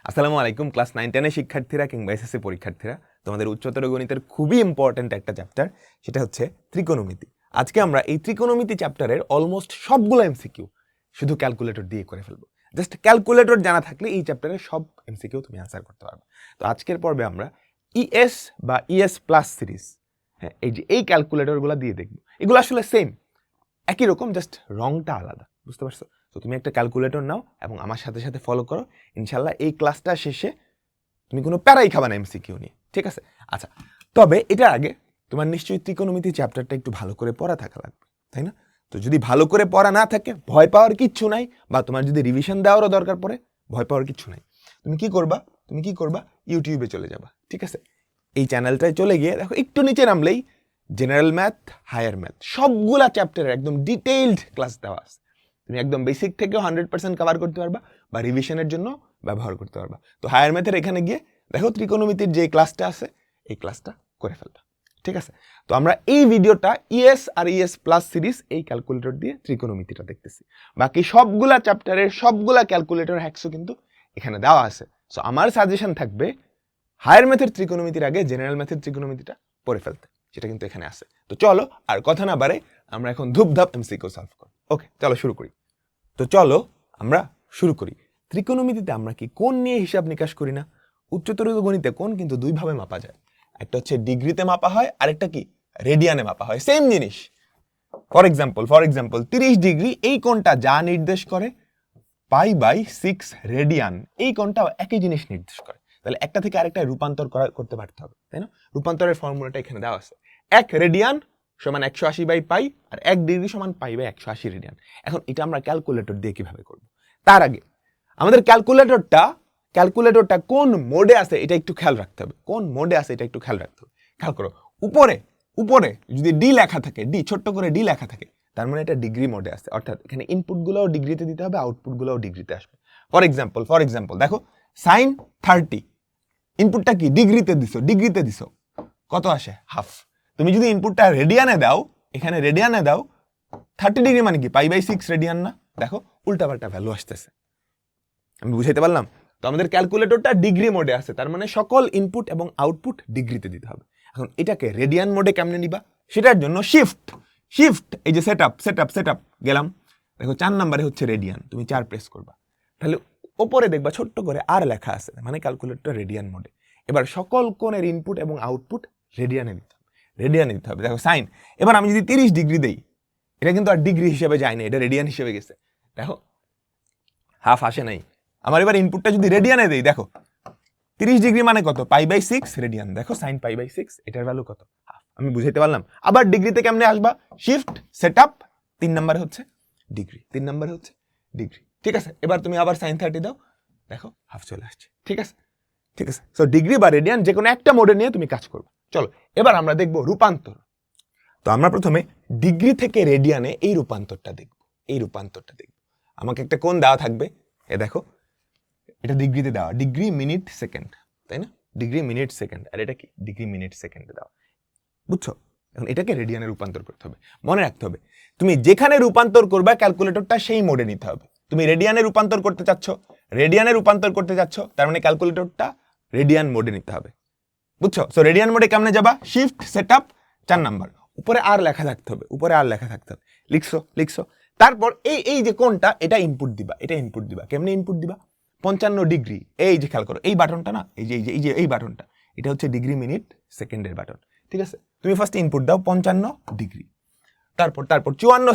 আসসালামু আলাইকুম। ক্লাস 9-10 শিক্ষার্থীরা কিংবা এসএসসি পরীক্ষার্থীরা, তোমাদের উচ্চতর গণিতের খুবই ইম্পর্ট্যান্ট একটা চ্যাপ্টার, সেটা হচ্ছে ত্রিকোণমিতি। আজকে আমরা এই ত্রিকোণমিতি চ্যাপ্টারের অলমোস্ট সবগুলো এমসিকিউ শুধু ক্যালকুলেটর দিয়ে করে ফেলবো। জাস্ট ক্যালকুলেটর জানা থাকলে এই চ্যাপ্টারের সব এমসিকিউ তুমি আনসার করতে পারবে। তো আজকের পর্বে আমরা ইএস বা ইএস প্লাস সিরিজ, হ্যাঁ, এই ক্যালকুলেটরগুলো দিয়ে দেখবো। এগুলো আসলে সেম, একই রকম, জাস্ট রংটা আলাদা, বুঝতে পারছো? তো তুমি একটা ক্যালকুলেটর নাও এবং আমার সাথে সাথে ফলো করো। ইনশাল্লাহ এই ক্লাসটা শেষে তুমি কোনো প্যারাই খাবা না এমসিকিউ নিয়ে, ঠিক আছে? আচ্ছা, তবে এটার আগে তোমার নিশ্চয়ই ত্রিকোণমিতি চ্যাপ্টারটা একটু ভালো করে পড়া থাকা লাগবে, তাই না? তো যদি ভালো করে পড়া না থাকে, ভয় পাওয়ার কিচ্ছু নাই, বা তোমার যদি রিভিশন দেওয়ারও দরকার পড়ে, ভয় পাওয়ার কিচ্ছু নাই। তুমি কি করবা? ইউটিউবে চলে যাবা, ঠিক আছে? এই চ্যানেলটায় চলে গিয়ে দেখো, একটু নিচে নামলেই জেনারেল ম্যাথ, হায়ার ম্যাথ সবগুলা চ্যাপ্টারের একদম ডিটেইলড ক্লাস দেওয়া আছে। তুমি একদম বেসিক থেকেও 100% কভার করতে পারবা, বা রিভিশনের জন্য ব্যবহার করতে পারবা। তো হায়ার ম্যাথের এখানে গিয়ে দেখো ত্রিকোণমিতির যে ক্লাসটা আছে, এই ক্লাসটা করে ফেলবা, ঠিক আছে? তো আমরা এই ভিডিওটা ইএস আর ইএস প্লাস সিরিজ এই ক্যালকুলেটর দিয়ে ত্রিকোণমিতিটা দেখতেছি। বাকি সবগুলা চ্যাপ্টারের সবগুলা ক্যালকুলেটর হ্যাকসও কিন্তু এখানে দেওয়া আছে। সো আমার সাজেশন থাকবে হায়ার ম্যাথের ত্রিকোণমিতির আগে জেনারেল ম্যাথের ত্রিকোণমিতিটা পড়ে ফেলতে, সেটা কিন্তু এখানে আছে। তো চলো আর কথা না বাড়ে আমরা এখন ধুপধাপ এমসিকিউ সলভ করি। ওকে, চলো শুরু করি। তো চলো আমরা শুরু করি। ত্রিকোণমিতিতে আমরা কি কোণ নিয়ে হিসাব নিকাশ করি না? উচ্চতর গণিতে কোণ কিন্তু দুইভাবে মাপা যায়, একটা হচ্ছে ডিগ্রিতে মাপা হয়, আরেকটা কি রেডিয়ানে মাপা হয়। সেম জিনিস। ফর এক্সাম্পল 30 ডিগ্রি, এই কোণটা যা নির্দেশ করে π/6 রেডিয়ান, এই কোণটা একই জিনিস নির্দেশ করে। তাহলে একটা থেকে আরেকটা রূপান্তর করতে পারতে হবে, তাই না? রূপান্তরের ফর্মুলাটা এখানে দেওয়া আছে। 1 রেডিয়ান সমান 180/π, আর 1 ডিগ্রি সমান π/180 রেডিয়ান। এখন এটা আমরা ক্যালকুলেটর দিয়ে কিভাবে করব? তার আগে আমাদের ক্যালকুলেটরটা কোন মোডে আছে এটা একটু খেয়াল রাখতে হবে। কোন মোডে আছে এটা একটু খেয়াল রাখতে হবে। খেয়াল করো, উপরে যদি ডি লেখা থাকে, ডি ছোট্ট করে ডি লেখা থাকে, তার মানে এটা ডিগ্রি মোডে আছে। অর্থাৎ এখানে ইনপুটগুলোও ডিগ্রিতে দিতে হবে, আউটপুটগুলোও ডিগ্রিতে আসবে। ফর এক্সাম্পল দেখো, sin 30, ইনপুটটা কি ডিগ্রিতে দিছো, কত আসে? হাফ। তুমি যদি ইনপুটটা রেডিয়ানে দাও, এখানে রেডিয়ানে দাও, 30 ডিগ্রি মানে কি π/6 রেডিয়ান না? দেখো উল্টাপাল্টা ভ্যালু আসতেছে। আমি বুঝাইতে পারলাম? তো আমাদের ক্যালকুলেটরটা ডিগ্রি মোডে আছে, তার মানে সকল ইনপুট এবং আউটপুট ডিগ্রিতে দিতে হবে। এখন এটাকে রেডিয়ান মোডে কেমনে নিবা? সেটার জন্য শিফট, এই যে সেটআপ গেলাম। দেখো 4 নম্বরে হচ্ছে রেডিয়ান, তুমি 4 প্রেস করবা, তাহলে ওপরে দেখবা ছোট্ট করে আর লেখা আছে, মানে ক্যালকুলেটর রেডিয়ান মোডে। এবার সকল কোণের ইনপুট এবং আউটপুট রেডিয়ানে দিতে হবে। দেখো সাইন, এবার আমি যদি 30 ডিগ্রি দেই, এটা কিন্তু আর ডিগ্রি হিসেবে যায় না, এটা রেডিয়ান হিসেবে গেছে। দেখো হাফ আসে নাই। আমার এবার ইনপুটটা যদি রেডিয়ানে দেই, দেখো 30 ডিগ্রি মানে কত? π/6 রেডিয়ান। দেখো sin π/6, এটার ভ্যালু কত? হাফ। আমি বুঝাইতে পারলাম? আবার ডিগ্রিতে কেমনে আসবা? শিফট সেটআপ, 3 নম্বরে হচ্ছে ডিগ্রি, ঠিক আছে? এবার তুমি আবার sin 30 দাও, দেখো হাফ চলে আসছে, ঠিক আছে? সো ডিগ্রি বা রেডিয়ান যে কোনো একটা মোডে নিয়ে তুমি কাজ করবে। চলো এবার আমরা দেখব রূপান্তর। তো আমরা প্রথমে ডিগ্রি থেকে রেডিয়ানে এই রূপান্তরটা দেখব। আমাকে একটা কোণ দেওয়া থাকবে, এ দেখো এটা ডিগ্রিতে দেওয়া, ডিগ্রি মিনিট সেকেন্ড, তাই না? ডিগ্রি মিনিট সেকেন্ড, আর এটা কি ডিগ্রি মিনিট সেকেন্ডে দেওয়া, বুঝছো? এখন এটাকে রেডিয়ানে রূপান্তর করতে হবে। মনে রাখতে হবে, তুমি যেখানে রূপান্তর করবে ক্যালকুলেটরটা সেই মোডে নিতে হবে। তুমি রেডিয়ানে রূপান্তর করতে চাচ্ছ, তার মানে ক্যালকুলেটরটা রেডিয়ান মোডে নিতে হবে, বুঝছো? সো রেডিয়ান মোডে কেমনে যাবা? শিফট সেটআপ, 4 নাম্বার, উপরে আর লেখা থাকতে হবে, লিখছো। তারপর এই যে কোনটা, এটা ইনপুট দিবা। কেমনে ইনপুট দিবা? 55 ডিগ্রি, এই যে খেয়াল করো, এই বাটনটা না, এই বাটনটা, এটা হচ্ছে ডিগ্রি মিনিট সেকেন্ডের বাটন, ঠিক আছে? তুমি ফার্স্ট ইনপুট দাও 55 ডিগ্রি, তারপর 54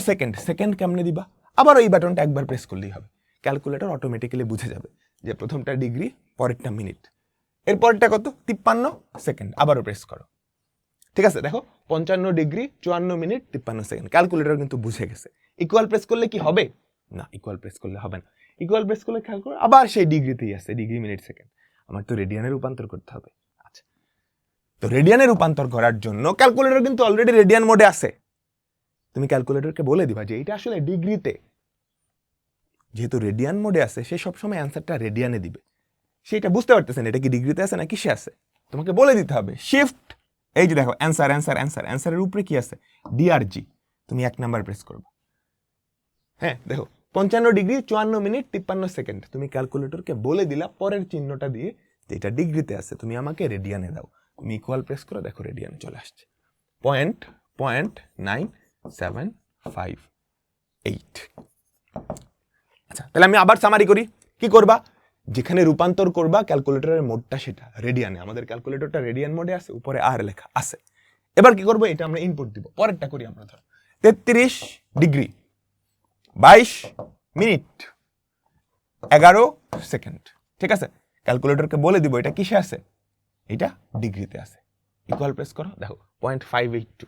সেকেন্ড কেমনে দিবা? আবার ওই বাটনটা একবার প্রেস করলেই হবে। ক্যালকুলেটর অটোমেটিক্যালি বুঝে যাবে যে প্রথমটা ডিগ্রি, পরেরটা মিনিট, এরপরটা কত? 53 সেকেন্ড, আবারও প্রেস করো, ঠিক আছে? দেখো 55 ডিগ্রি, 54 মিনিট, 53 সেকেন্ড, ক্যালকুলেটর কিন্তু বুঝে গেছে। ইকুয়াল প্রেস করলে কি হবে? না, ইকুয়াল প্রেস করলে হবে না। ইকুয়াল প্রেস করলে খেয়াল করো, আবার সেই ডিগ্রিতেই আছে, ডিগ্রি মিনিট সেকেন্ড। আমার তো রেডিয়ানে রূপান্তর করতে হবে। আচ্ছা, তো রেডিয়ানে রূপান্তর করার জন্য ক্যালকুলেটর কিন্তু অলরেডি রেডিয়ান মোডে আছে। তুমি ক্যালকুলেটরকে বলে দিবা যে এটা আসলে ডিগ্রিতে, যেহেতু রেডিয়ান মোডে আছে, সে সবসময় অ্যান্সারটা রেডিয়ানে দিবে। সেটা বুঝতে পারতেছেন এটা কি ডিগ্রিতে আছে না কিসে আছে, তোমাকে বলে দিতে হবে। শিফট, এই যে দেখো অ্যান্সারের উপরে কি আছে? ডিআরজি, তুমি 1 নাম্বার প্রেস করবে। হ্যাঁ দেখো 55°54'53" তুমি ক্যালকুলেটরকে বলে দিলা পরের চিহ্নটা দিয়ে যে এটা ডিগ্রিতে আছে, তুমি আমাকে রেডিয়ানে দাও। তুমি ইকুয়াল প্রেস করো, দেখো রেডিয়ানে চলে আসছে 0.9758। আচ্ছা, তাহলে আমি আবার সামারি করি। কি করবা? যেখানে রূপান্তর করবা ক্যালকুলেটরের মোডটা সেটা রেডিয়ানে, আমাদের ক্যালকুলেটরটা রেডিয়ান মোডে আছে, উপরে আর লেখা আছে। এবার কি করবো? এটা আমরা ইনপুট দিব। পরেরটা করি আমরা। ধরো 33°22'11" ঠিক আছে, ক্যালকুলেটরকে বলে দিব এটা কিসে আছে, এটা ডিগ্রিতে আছে। ইকুয়াল প্রেস করো, দেখো 0.582।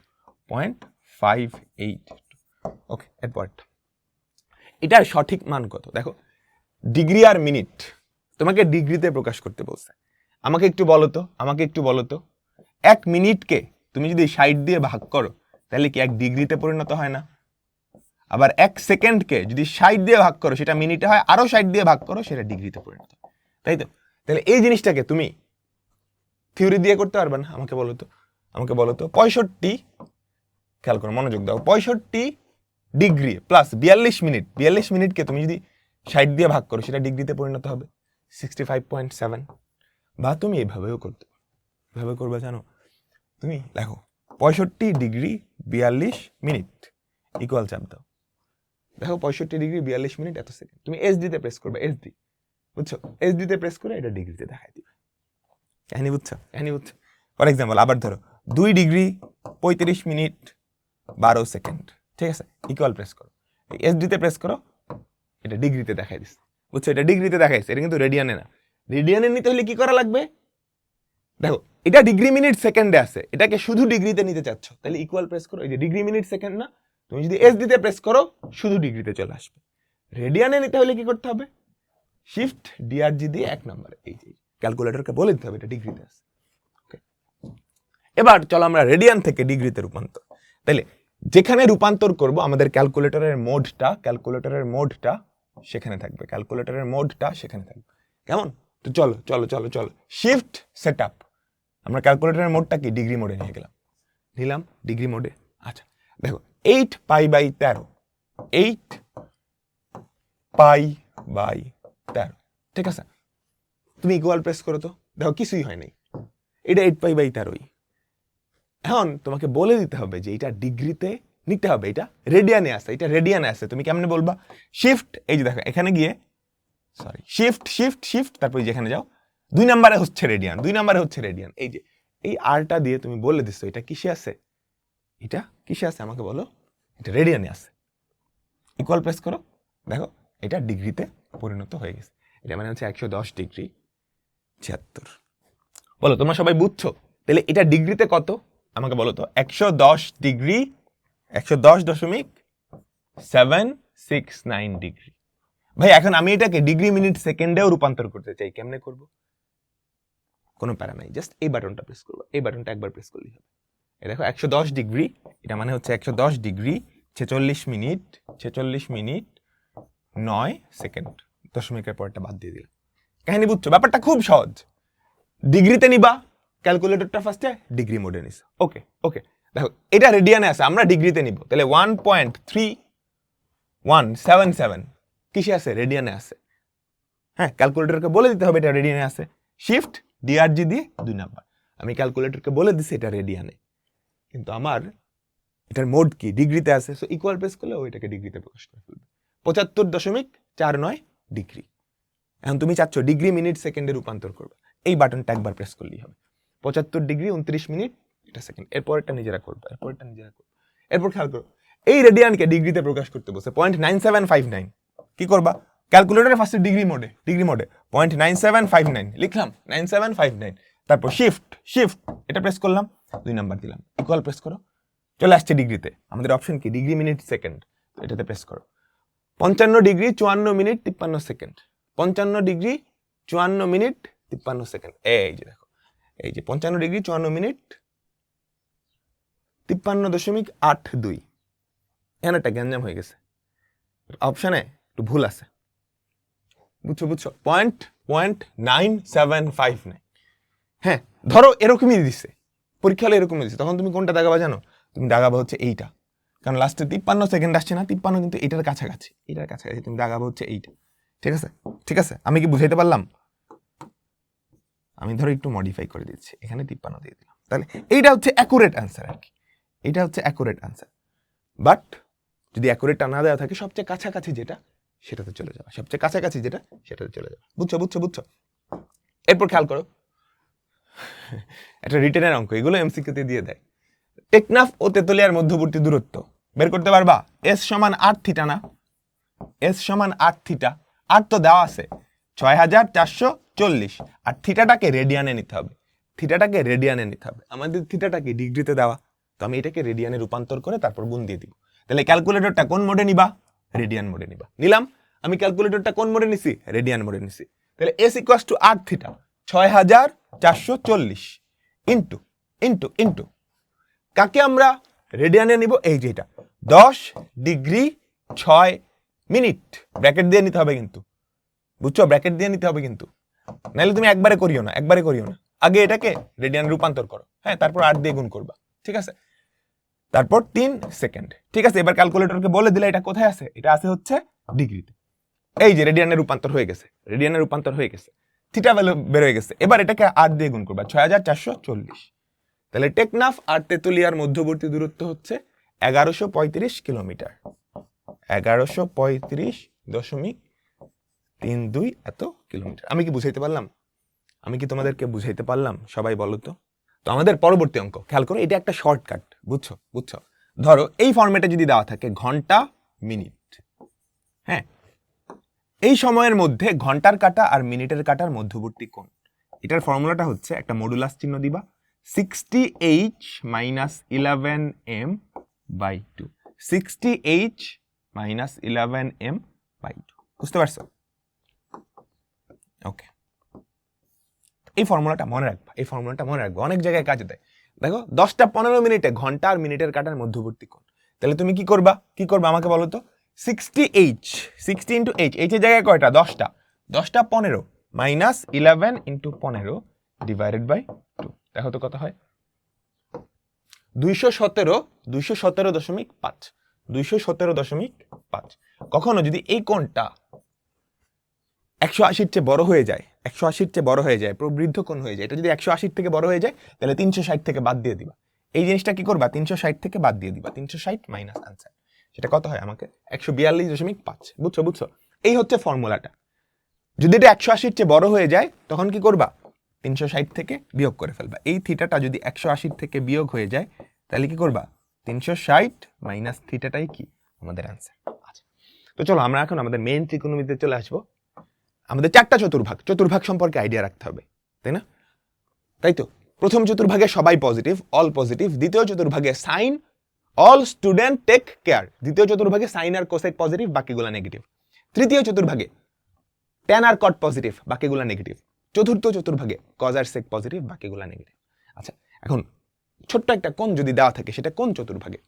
ওকে, এরপর এটার সঠিক মান কত? দেখো ডিগ্রি আর মিনিট তোমাকে ডিগ্রিতে প্রকাশ করতে বলছে। আমাকে একটু বলো তো 1 মিনিটকে তুমি যদি 60 দিয়ে ভাগ করো তাহলে কি 1 ডিগ্রিতে পরিণত হয় না? আবার 1 সেকেন্ডকে যদি 60 দিয়ে ভাগ করো সেটা মিনিটে হয়, আরো 60 দিয়ে ভাগ করো সেটা ডিগ্রিতে পরিণত হয়, তাই তো? তাহলে এই জিনিসটাকে তুমি থিওরি দিয়ে করতে পারবে না। আমাকে বলো তো 65, খেয়াল করো, মনোযোগ দাও, 65 ডিগ্রি প্লাস 42 মিনিট, 42 মিনিটকে তুমি যদি 60 দিয়ে ভাগ করো সেটা ডিগ্রিতে পরিণত হবে 65.7। বা তুমি এভাবেও করতে পারো। এভাবে করবে, জানো? তুমি দেখো 65°42' ইকুয়াল চাপ দাও, দেখো 65°42' এত সেকেন্ড। তুমি SD-তে প্রেস করবে, SD, বুঝছো? SD-তে প্রেস করে এটা ডিগ্রিতে দেখাই দিবে। কাহিনী বুঝছো? ফর এক্সাম্পল আবার ধরো 2°35'12" ঠিক আছে, ইকুয়াল প্রেস করো, SD-তে প্রেস করো, এটা ডিগ্রিতে দেখাই দিচ্ছে, বুঝছো? এটা ডিগ্রিতে দেখাইছে, এটা কিন্তু রেডিয়ানে না। রেডিয়ানে নিতে হলে কি করা লাগবে? দেখো এটা ডিগ্রি মিনিট সেকেন্ডে আছে, এটাকে শুধু ডিগ্রিতে নিতে চাচ্ছ, তাহলে ইকুয়াল প্রেস করো, এই যে ডিগ্রি মিনিট সেকেন্ড না, তুমি যদি SD-তে প্রেস করো শুধু ডিগ্রিতে চলে আসবে। রেডিয়ানে নিতে হলে কি করতে হবে? শিফট DRG দিয়ে 1 নম্বরে এই যে ক্যালকুলেটরকে বলে দিতে হবে এটা ডিগ্রিতে আছে। ওকে, এবার চলো আমরা রেডিয়ান থেকে ডিগ্রিতে রূপান্তর। তাহলে যেখানে রূপান্তর করব আমাদের ক্যালকুলেটরের মোডটা সেখানে থাকবে, কেমন? তো চলো শিফট সেটআপ, আমরা ক্যালকুলেটরের মোডটা কি ডিগ্রি মোডে নিলাম ডিগ্রি মোডে। আচ্ছা দেখো 8π/13, 8π/13, ঠিক আছে, তুমি ইকুয়াল প্রেস করো তো, দেখো কিছুই হয় নাই, এটা 8π/13। এখন তোমাকে বলে দিতে হবে যে এটা ডিগ্রিতে নিতে হবে, এটা রেডিয়ানে আছে, তুমি কেমনে বলবা? শিফট, এই যে দেখো এখানে গিয়ে শিফট তারপর যেখানে যাও 2 নম্বরে হচ্ছে রেডিয়ান, এই যে এই আরটা দিয়ে তুমি বলে দিচ্ছ এটা কিসে আছে, আমাকে বলো, এটা রেডিয়ানে আছে। ইকুয়াল প্রেস করো, দেখো এটা ডিগ্রিতে পরিণত হয়ে গেছে, এটা মানে হচ্ছে 110°76। বলো তোমরা সবাই বুঝছো? তাহলে এটা ডিগ্রিতে কত আমাকে বলো তো? 110.769°। ভাই এখন আমি এটাকে ডিগ্রি মিনিট সেকেন্ডেও রূপান্তর করতে চাই, কেমনে করব? কোনো প্যারা নাই, জাস্ট এই বাটনটা প্রেস করবো, এই বাটনটা একবার প্রেস করলেই হবে। এই দেখো 110°, এটা মানে হচ্ছে 110°46'46' 9 সেকেন্ড, দশমিকের পরটা বাদ দিয়ে দিলাম। কাহিনী বুঝছো? ব্যাপারটা খুব সহজ। ডিগ্রিতে নিবা, ক্যালকুলেটরটা ফার্স্টে ডিগ্রি মোডে নিস। ওকে দেখো এটা রেডিয়ানে আছে, আমরা ডিগ্রিতে নিব, তাহলে 1.3177 কিসে আছে? রেডিয়ানে আছে। হ্যাঁ, ক্যালকুলেটরকে বলে দিতে হবে এটা রেডিয়ানে আছে, শিফট DRG দিয়ে 2 নাম্বার। আমি ক্যালকুলেটরকে বলে দিছি এটা রেডিয়ানে, কিন্তু আমার এটার মোড কি? ডিগ্রিতে আছে, সো ইকুয়াল প্রেস করলে ওইটাকে ডিগ্রিতে প্রকাশ করে ফেলবে, 75.49°। এখন তুমি চাচ্ছ ডিগ্রি মিনিট সেকেন্ডে রূপান্তর করবে, এই বাটনটা একবার প্রেস করলেই হবে, 75°29' এটা সেকেন্ড। এরপরটা নিজেরা করবে, এরপর খেয়াল করো এই রেডিয়ানকে ডিগ্রিতে প্রকাশ করতে বসে 0.9759। কি করবা? ক্যালকুলেটরে ফার্স্টে ডিগ্রি মোডে 0.9759 লিখলাম, 9759, তারপর শিফট এটা প্রেস করলাম, 2 নাম্বার দিলাম, ইকুয়াল প্রেস করো, চলে আসছে ডিগ্রিতে। আমাদের অপশন কি? ডিগ্রি মিনিট সেকেন্ড, এটাতে প্রেস করো। 55°54'53", 55°54'53", এই যে দেখো, এই যে 55°54'53.82। এখানে একটা গ্যাঞ্জাম হয়ে গেছে, অপশনে একটু ভুল আছে, বুঝছো? 0.9759। হ্যাঁ, ধরো এরকমই দিছে, পরীক্ষা হলে এরকমই দিছে, তখন তুমি কোনটা দাগাবা জানো? তুমি দাগাবা হচ্ছে এইটা, কারণ লাস্টে 53 সেকেন্ড আসছে না, 53 কিন্তু এটার কাছাকাছি, তুমি দাগাবো হচ্ছে এইটা। ঠিক আছে, ঠিক আছে, আমি কি বুঝাইতে পারলাম? আমি ধরো একটু মডিফাই করে দিচ্ছি, এখানে 53 দিয়ে দিলাম, তাহলে এইটা হচ্ছে অ্যাকুরেট অ্যান্সার আর কি, এটা হচ্ছে অ্যাকুরেট অ্যান্সার। বাট যদি অ্যাকুরেটটা না দেওয়া থাকে, সবচেয়ে কাছাকাছি যেটা সেটাতে চলে যাওয়া, সবচেয়ে কাছাকাছি যেটা সেটাতে চলে যাওয়া। বুঝছো বুঝছো বুঝছো? এরপর খেয়াল করো, একটা রিটেনের অঙ্ক, এগুলো এমসিকিউতে দিয়ে দেয়। টেকনাফ ও তেতুলিয়ার মধ্যবর্তী দূরত্ব বের করতে পারবা? এস সমান 8 থিটা না? এস সমান 8 থিটা, আর তো দেওয়া আছে 6440, আর থিটাটাকে রেডিয়ানে নিতে হবে, থিটাটাকে রেডিয়ানে নিতে হবে। আমাদের থিটাটাকে ডিগ্রিতে দেওয়া, তো আমি এটাকে রেডিয়ানে রূপান্তর করে তারপর গুণ দিয়ে দিব। তাহলে ক্যালকুলেটরটা কোন মোডে নিবা? রেডিয়ান মোডে নিবা। নিলাম, আমি ক্যালকুলেটরটা কোন মোডে নিছি? রেডিয়ান মোডে নিছি। তাহলে S equals to 8 theta 6440 into into into কাকে আমরা রেডিয়ানে নিব? এই যে এটা 10 ডিগ্রি 6 মিনিট, ব্র্যাকেট দিয়ে নিতে হবে কিন্তু, বুঝছো? ব্র্যাকেট দিয়ে নিতে হবে কিন্তু, নাহলে তুমি একবারে করিও না, একবারে করিও না, আগে এটাকে রেডিয়ানে রূপান্তর করো, হ্যাঁ, তারপর 8 দিয়ে গুণ করবা, ঠিক আছে? তারপর 3 সেকেন্ড, ঠিক আছে? এবার ক্যালকুলেটরকে বলে দিলে এটা কোথায় আছে, এটা আছে হচ্ছে ডিগ্রিতে। এই যে রেডিয়ানে রূপান্তর হয়ে গেছে, রেডিয়ানে রূপান্তর হয়ে গেছে, থিটা ভ্যালু বের হয়ে গেছে। এবার এটাকে 8 দিয়ে গুণ করবা, 6440। তাহলে টেকনাফ আর তেতুলিয়ার মধ্যবর্তী দূরত্ব হচ্ছে 1135 কিলোমিটার, 1135.32 এত কিলোমিটার। আমি কি বুঝাইতে পারলাম? আমি কি তোমাদেরকে বুঝাইতে পারলাম? সবাই বলো তো। তো আমাদের পরবর্তী অঙ্ক খেয়াল করো, এটা একটা শর্টকাট, বুঝছো বুঝছো? ধরো এই ফরম্যাটে যদি দেওয়া থাকে ঘন্টা মিনিট, হ্যাঁ, এই সময়ের মধ্যে ঘন্টার কাঁটা আর মিনিটের কাঁটার মধ্যবর্তী কোণ, এটার ফর্মুলাটা হচ্ছে, একটা মডুলাস চিহ্ন দিবা, 60h - 11m/2, 60h - 11m/2, বুঝতে পারছো? ওকে, এই ফর্মুলাটা মনে রাখবা, এই ফর্মুলাটা মনে রাখবা, অনেক জায়গায় কাজে দেয়। দেখো 10টা 15 মিনিটে ঘন্টা আর মিনিটের কাঁটার মধ্যবর্তী কোণ, তাহলে তুমি কি করবা? কি করবা আমাকে বলো তো? 60h, 60 ইন্টু h, h এর জায়গায় কয়টা? 10টা, 10টা 15 মাইনাস 11 ইন্টু 15 ডিভাইডেড বাই 2, দেখো তো কত হয়? 217, 217.5, 217.5। কখনো যদি এই কোণটা 180-র চেয়ে বড় হয়ে যায়, 180-র চেয়ে বড় হয়ে যায়, প্রবৃদ্ধ কোণ হয়ে যায়, এটা যদি 180-র থেকে বড় হয়ে যায়, তাহলে 360 থেকে বাদ দিয়ে দিবা। এই জিনিসটা কি করবা? 360 থেকে বাদ দিয়ে দিবা, 360 মাইনাস আনসার, সেটা কত হয় আমাকে? 142.5। বুঝছো বুঝছো? এই হচ্ছে ফর্মুলাটা। যদি এটা 180-র চেয়ে বড় হয়ে যায়, তখন কি করবা? 360 থেকে বিয়োগ করে ফেলবা। এই থিটাটা যদি 180 থেকে বিয়োগ হয়ে যায়, তাহলে কি করবা? 360 মাইনাস থিটাটাই কি আমাদের অ্যান্সার। আচ্ছা, তো চলো আমরা এখন আমাদের মেইন ত্রিকোণমিতিতে চলে আসবো। আমাদের 4টা চতুর্ভাগ, চতুর্ভাগ সম্পর্কে আইডিয়া রাখতে হবে, তাই না? তাই তো, প্রথম চতুর্ভাগে সবাই পজিটিভ, অল পজিটিভ। দ্বিতীয় চতুর্ভাগে sine, all student take care. দ্বিতীয় চতুর্ভাগে সাইন আর কোসেক পজিটিভ, বাকিগুলা নেগেটিভ। তৃতীয় চতুর্ভাগে ট্যান আর কট পজিটিভ, বাকিগুলা নেগেটিভ। চতুর্থ চতুর্ভাগে কজ আর সেক পজিটিভ, বাকিগুলা নেগেটিভ। আচ্ছা, এখন ছোট্ট একটা কোণ যদি দেওয়া থাকে, সেটা কোন চতুর্ভাগে?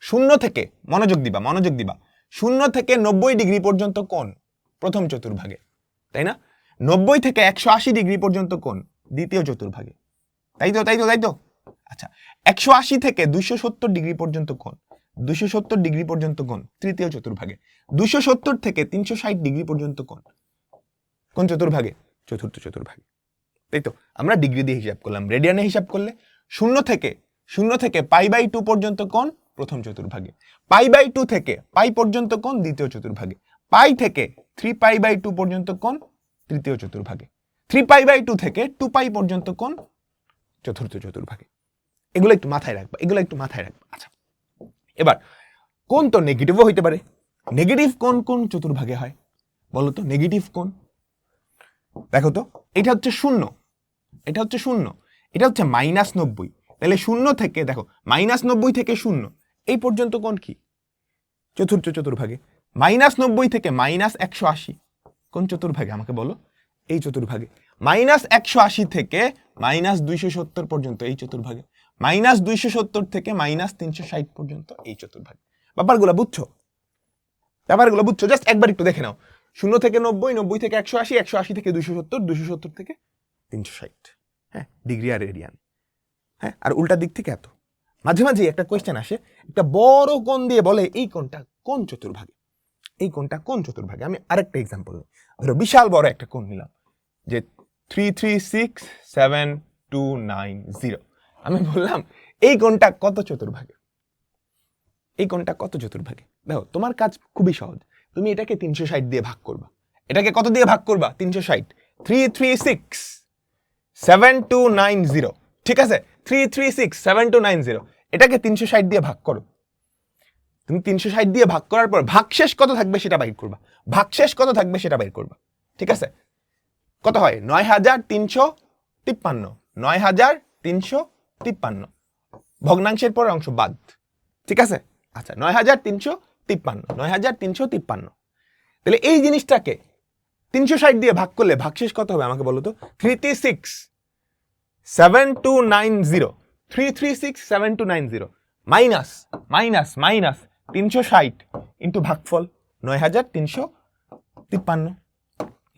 0 থেকে, মনোযোগ দিবা, মনোযোগ দিবা, 0 থেকে 90 ডিগ্রি পর্যন্ত কোণ প্রথম চতুর্ভাগে, তাই না? 90 থেকে 180 ডিগ্রি পর্যন্ত কোণ দ্বিতীয় চতুর্ভাগে, তাই তো তাই তো তাই তো। আচ্ছা, 180 থেকে 270 ডিগ্রি পর্যন্ত কোণ, 270 ডিগ্রি পর্যন্ত কোণ তৃতীয় চতুর্ভাগে। 270 থেকে 360 ডিগ্রি পর্যন্ত কোণ কোন চতুর্ভাগে? চতুর্থ চতুর্ভাগে, তাই তো। আমরা ডিগ্রি দিয়ে হিসাব করলাম, রেডিয়ানে হিসাব করলে 0 থেকে π/2 পর্যন্ত কোণ প্রথম চতুর্ভাগে, π/2 থেকে পাই পর্যন্ত কোণ দ্বিতীয় চতুর্ভাগে, পাই থেকে 3π/2 পর্যন্ত কোণ তৃতীয় চতুর্ভাগে, 3π/2 থেকে 2π পর্যন্ত কোণ চতুর্থ চতুর্ভাগে। এগুলো একটু মাথায় রাখবা, এগুলো একটু মাথায় রাখবা। আচ্ছা, এবার কোণ তো নেগেটিভও হইতে পারে। নেগেটিভ কোণ কোন চতুর্ভাগে হয় বলো তো? নেগেটিভ কোণ দেখো তো, এটা হচ্ছে 0, এটা হচ্ছে 0, এটা হচ্ছে -90। তাহলে 0 থেকে দেখো, -90 থেকে 0 এই পর্যন্ত কোণ কি? চতুর্থ চতুর্ভাগে। -90 থেকে -180 কোন চতুর্ভাগে আমাকে বলো? এই চতুর্ভাগে। -180 থেকে -270 পর্যন্ত এই চতুর্ভাগে। -270 থেকে -360 পর্যন্ত এই চতুর্ভাগে। ব্যাপারগুলো বুঝছো? ব্যাপারগুলো বুঝছো? জাস্ট একবার একটু দেখে নাও। 0 থেকে 90, 90 থেকে 180, 180 থেকে 270, 270 থেকে 360, হ্যাঁ, ডিগ্রি আর রেডিয়ান, হ্যাঁ, আর উল্টা দিক থেকে এত। মাঝে মাঝে একটা কোয়েশ্চেন আসে, একটা বড় কোণ দিয়ে বলে এই কোণটা কোন চতুর্ভাগে, এই কোণটা কোন চতুর্ভাগে। আমি আরেকটা এক্সাম্পল নিই, ধরো বিশাল বড় একটা কোণ নিলাম যে 3367290, আমি বললাম এই কোণটা কত চতুর্ভাগে, এই কোণটা কত চতুর্ভাগে। দেখো তোমার কাজ খুবই সহজ, তুমি এটাকে 360 দিয়ে ভাগ করবা। এটাকে কত দিয়ে ভাগ করবা? 360। 3367290, ঠিক আছে, 3367290, এটাকে 360 দিয়ে ভাগ করো। তুমি 360 দিয়ে ভাগ করার পর ভাগশেষ কত থাকবে সেটা বাইর করবা, ভাগশেষ কত থাকবে সেটা বাইর করবা, ঠিক আছে। কত হয়? 9353, 9353, ভগ্নাংশের পর অংশ বাদ, ঠিক আছে। আচ্ছা, 9353, 9353। তাহলে এই জিনিসটাকে 360 দিয়ে ভাগ করলে ভাগশেষ কত হবে আমাকে বলো তো? 3367290, 3367290 মাইনাস মাইনাস মাইনাস 360 ইন্টু ভাগফল 9353,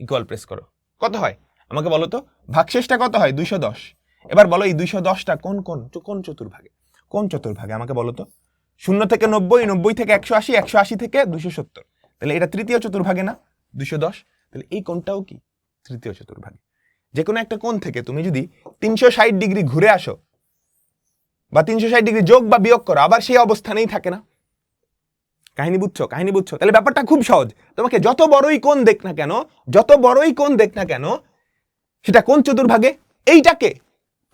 ইকুয়াল প্রেস করো। কত হয় আমাকে বলো তো? ভাগশেষটা কত হয়? 210। এবার বলো এই 210টা কোন কোন কোন চতুর্ভাগে, কোন চতুর্ভাগে আমাকে বলো তো? 0 থেকে 90, 90 থেকে 180, 180 থেকে 270, তাহলে এটা তৃতীয় চতুর্ভাগে না 210? তাহলে এই কোণটাও কি তৃতীয় চতুর্ভাগে। যে কোনো একটা কোণ থেকে তুমি যদি 360 ডিগ্রি ঘুরে আসো বা 360 ডিগ্রি যোগ বা বিয়োগ করো, আবার সেই অবস্থানেই থাকে না। কাহিনী বুঝছো? কাহিনী বুঝছো? তাহলে ব্যাপারটা খুব সহজ। তোমাকে যত বড়ই কোণ দেখ না কেন, যত বড়ই কোণ দেখ না কেন, সেটা কোন চতুর্ভাগে? এইটাকে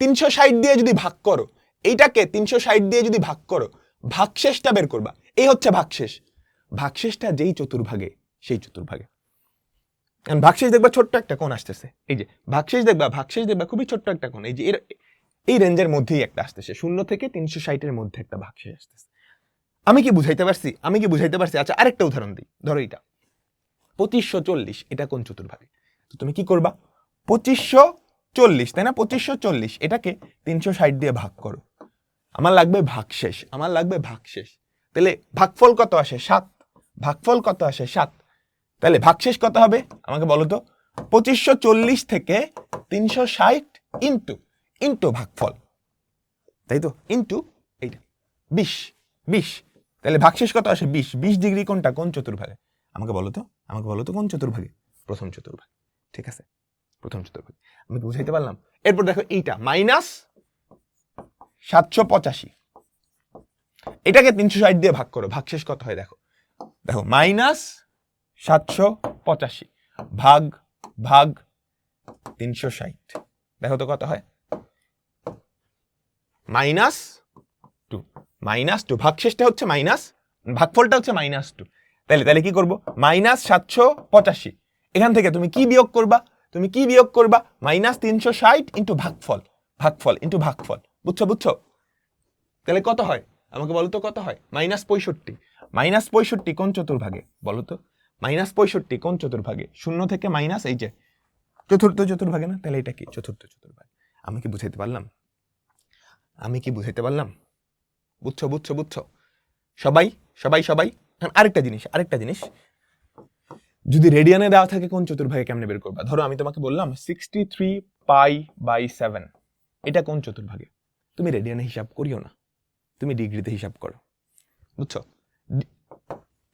360 দিয়ে যদি ভাগ করো, এইটাকে 360 দিয়ে যদি ভাগ করো, ভাগশেষটা বের করবা। এই হচ্ছে ভাগশেষ। ভাগশেষটা যেই চতুর্ভাগে সেই চতুর্ভাগে। ভাগশেষ দেখবা ছোট্ট একটা কোণ আসতেছে, এই যে ভাগশেষ দেখবা, ভাগশেষ দেখবা খুবই ছোট্ট একটা কোণ, এই যে এই রেঞ্জের মধ্যেই একটা আসতেছে, 0 থেকে 360 এর মধ্যে একটা ভাগশেষ আসতেছে। আমি কি বুঝাইতে পারছি? আমি কি বুঝাইতে পারছি? আচ্ছা, আরেকটা উদাহরণ দিই। ধরো এটা 2540, এটা কোন চতুর্ভাগে? তো তুমি কি করবা? 2540, তাই না? 2540, এটাকে 360 দিয়ে ভাগ করো। আমার লাগবে ভাগশেষ, আমার লাগবে ভাগশেষ। তাহলে ভাগফল কত আসে? 7। ভাগফল কত আসে? 7। তাহলে ভাগশেষ কত হবে আমাকে বলো তো? 2540 থেকে 360 ইন্টু ইন্টু ভাগফল, তাই তো, ইন্টু এইটা 20, 20। তাহলে ভাগশেষ কত আসে? 20। 20 ডিগ্রি কোনটা, কোন চতুর্ভাগে আমাকে বলো তো? আমাকে বলো তো কোন চতুর্ভাগে? প্রথম চতুর্ভাগে, ঠিক আছে, প্রথম চতুর্ভাগে। আমি বুঝাইতে পারলাম? এরপর দেখো এইটা মাইনাস 785, এটাকে 360 দিয়ে ভাগ করো, ভাগশেষ কত হয় দেখো। দেখো মাইনাস 785 ভাগ ভাগ 360, দেখো তো কত হয়? Minus 2, minus 2। ভাগশেষটা হচ্ছে মাইনাস, ভাগফলটা হচ্ছে মাইনাস 2। তাহলে তাহলে কি করবো? মাইনাস 785, এখান থেকে তুমি কি বিয়োগ করবা? তুমি কি বিয়োগ করবা? মাইনাস 360 ইন্টু ভাগফল, ভাগফল ইন্টু ভাগফল। বুঝছো? বুঝছো? তাহলে কত হয় আমাকে বলো তো? কত হয়? মাইনাস 65। মাইনাস 65 কোন চতুর্ভাগে বলো তো? মাইনাস 65 কোন চতুর্ভাগে? 0 থেকে মাইনাস, এই যে চতুর্থ চতুর্ভাগে না? তাহলে এটা কি চতুর্থ চতুর্ভাগ। আমি কি বুঝাইতে পারলাম? আমি কি বুঝাইতে পারলাম? বুঝছো? বুঝছো? বুঝছো? সবাই সবাই সবাই আরেকটা জিনিস, আরেকটা জিনিস, যদি রেডিয়ানে দেওয়া থাকে কোন চতুর্ভাগে কেমনে বের করবা? ধরো আমি তোমাকে বললাম 63π/7, এটা কোন চতুর্ভাগে? তুমি রেডিয়ানে হিসাব করিও না, তুমি ডিগ্রিতে হিসাব করো। বুঝছো?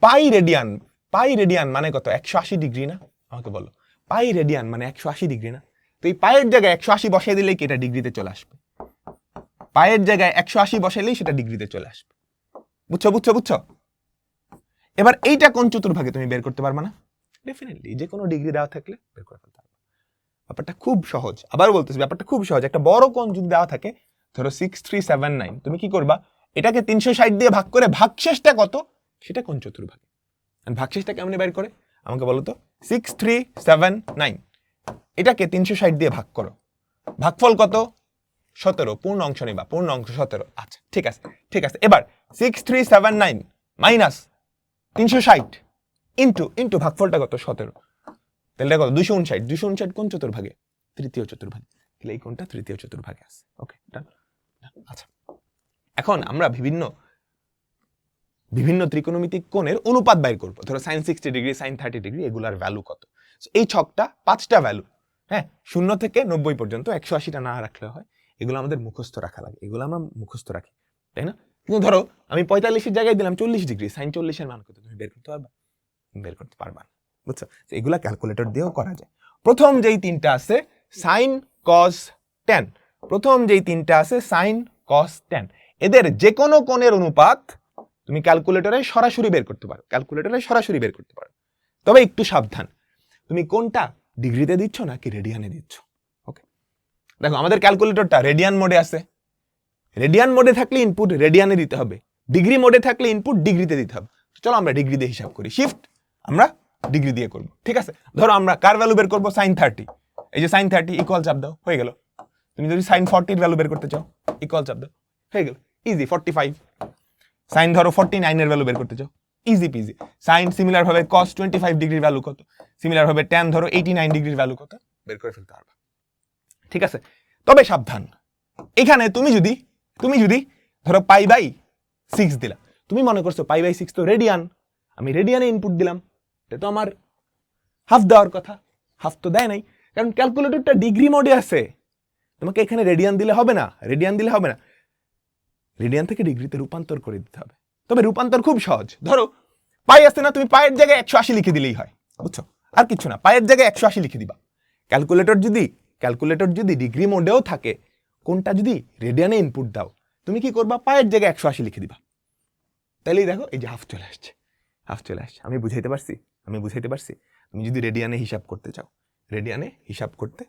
পাই রেডিয়ান, পাই রেডিয়ান মানে কত? 180 ডিগ্রি না? আমাকে বলো, পাই রেডিয়ান মানে 180 ডিগ্রি না? তো এই পায়ের জায়গায় 180 বসাই দিলেই কি এটা ডিগ্রিতে চলে আসবে? পায়ের জায়গায় 180 বসাইলেই সেটা ডিগ্রিতে চলে আসবে। বুঝছো? বুঝছো? বুঝছো? এবার এইটা কোন চতুর্ভাগে তুমি বের করতে পারবে না? ডেফিনেটলি যে কোনো ডিগ্রি দেওয়া থাকলে বের করে ফেলতে পারবে। ব্যাপারটা খুব সহজ, আবার বলতেছি ব্যাপারটা খুব সহজ। একটা বড় কোণ যদি দেওয়া থাকে, ধরো 6379, তুমি কি করবা? এটাকে 360 দিয়ে ভাগ করে ভাগশেষটা কত সেটা কোন চতুর্ভাগে। ভাগশেষটা কেমনে বের করে আমাকে বলো তো? 6379, এটাকে 360 দিয়ে ভাগ করো, ভাগফল কত? 17, পূর্ণ অংশ নেবা, পূর্ণ অংশ 17। আচ্ছা ঠিক আছে, ঠিক আছে। এবার 6379 মাইনাস 360 ইন্টু ইন্টু ভাগফলটা কত? 17। তাহলে কত? 259। 259 কোন চতুর্ভাগে? তৃতীয় চতুর্ভাগে। তাহলে এই কোণটা তৃতীয় চতুর্ভাগে আছে। ওকে, ডান। আচ্ছা, এখন আমরা বিভিন্ন বিভিন্ন ত্রিকোণমিতিক কোণের অনুপাত বাইর করবো। ধরো sin 60 ডিগ্রি, sin 30 ডিগ্রি, এগুলার ভ্যালু কত? এই ছকটা 5টা ভ্যালু, হ্যাঁ, 0 থেকে 90 পর্যন্ত, 180টা না রাখলে হয়। এগুলো আমাদের মুখস্থ রাখা লাগে, এগুলো আমরা মুখস্থ রাখি। তাই না? কিন্তু ধরো আমি 45-এর জায়গায় দিলাম 40 ডিগ্রি, সাইন 40-এর মান কত তুমি বের করতে পারবা? বের করতে পারবা না, বুঝছো? এগুলা ক্যালকুলেটর দিয়েও করা যায়। প্রথম যেই তিনটা আছে সাইন কস ট্যান, প্রথম যেই তিনটা আছে সাইন কস ট্যান, এদের যে কোনো কোণের অনুপাত তুমি ক্যালকুলেটরে সরাসরি বের করতে পারো, ক্যালকুলেটরে সরাসরি বের করতে পারো। তবে একটু সাবধান, তুমি কোনটা ডিগ্রিতে দিচ্ছ নাকি রেডিয়ানে দিচ্ছ। ওকে, দেখো আমাদের ক্যালকুলেটরটা রেডিয়ান মোডে আছে, রেডিয়ান মোডে থাকলে ইনপুট রেডিয়ানে দিতে হবে, ডিগ্রি মোডে থাকলে ইনপুট ডিগ্রিতে দিতে হবে। চলো আমরা ডিগ্রি দিয়ে হিসাব করি, শিফট আমরা ডিগ্রি দিয়ে করব, ঠিক আছে? ধরো আমরা কার ভ্যালু বের করবো, সাইন 30, এই যে সাইন 30 ইকুয়াল চাপ দাও, হয়ে গেল। তুমি যদি সাইন 40 ভ্যালু বের করতে চাও, ইকুয়াল চাপ দাও, হয়ে গেল, ইজি। 45 সাইন ধরো 49 এর ভ্যালু বের করতে চাও, ইজি পিজি। সাইন সিমিলার ভাবে cos 25 ডিগ্রির ভ্যালু কত, সিমিলার ভাবে tan ধরো 89 ডিগ্রির ভ্যালু কত, বের করে ফেলতে পারবা, ঠিক আছে? তবে সাবধান, এখানে তুমি যদি ধরো π/6 দিলা, তুমি মনে করছো π/6 তো রেডিয়ান, আমি রেডিয়ানে ইনপুট দিলাম, এটা তো আমার হাফ দেওয়ার কথা, হাফ তো দেয় নাই, কারণ ক্যালকুলেটরটা ডিগ্রি মোডে আছে। তোমাকে এখানে রেডিয়ান দিলে হবে না, রেডিয়ান দিলে হবে না, রেডিয়ান থেকে ডিগ্রিতে রূপান্তর করে দিতে হবে। তবে রূপান্তর খুব সহজ, ধরো পাই আসছে না, তুমি পায়ের জায়গায় 180 লিখে দিলেই হয়, বুঝছো? আর কিছু না, পায়ের জায়গায় 180 লিখে দিবা। ক্যালকুলেটর যদি ডিগ্রি মোডেও থাকে, কোনটা যদি রেডিয়ানে ইনপুট দাও, তুমি কি করবা, পায়ের জায়গায় 180 লিখে দিবা। তাইলেই দেখো এই যে হাফ চলে আসছে, হাফ চলে আসছে। আমি বুঝাইতে পারছি? তুমি যদি রেডিয়ানে হিসাব করতে চাও, রেডিয়ানে হিসাব করতে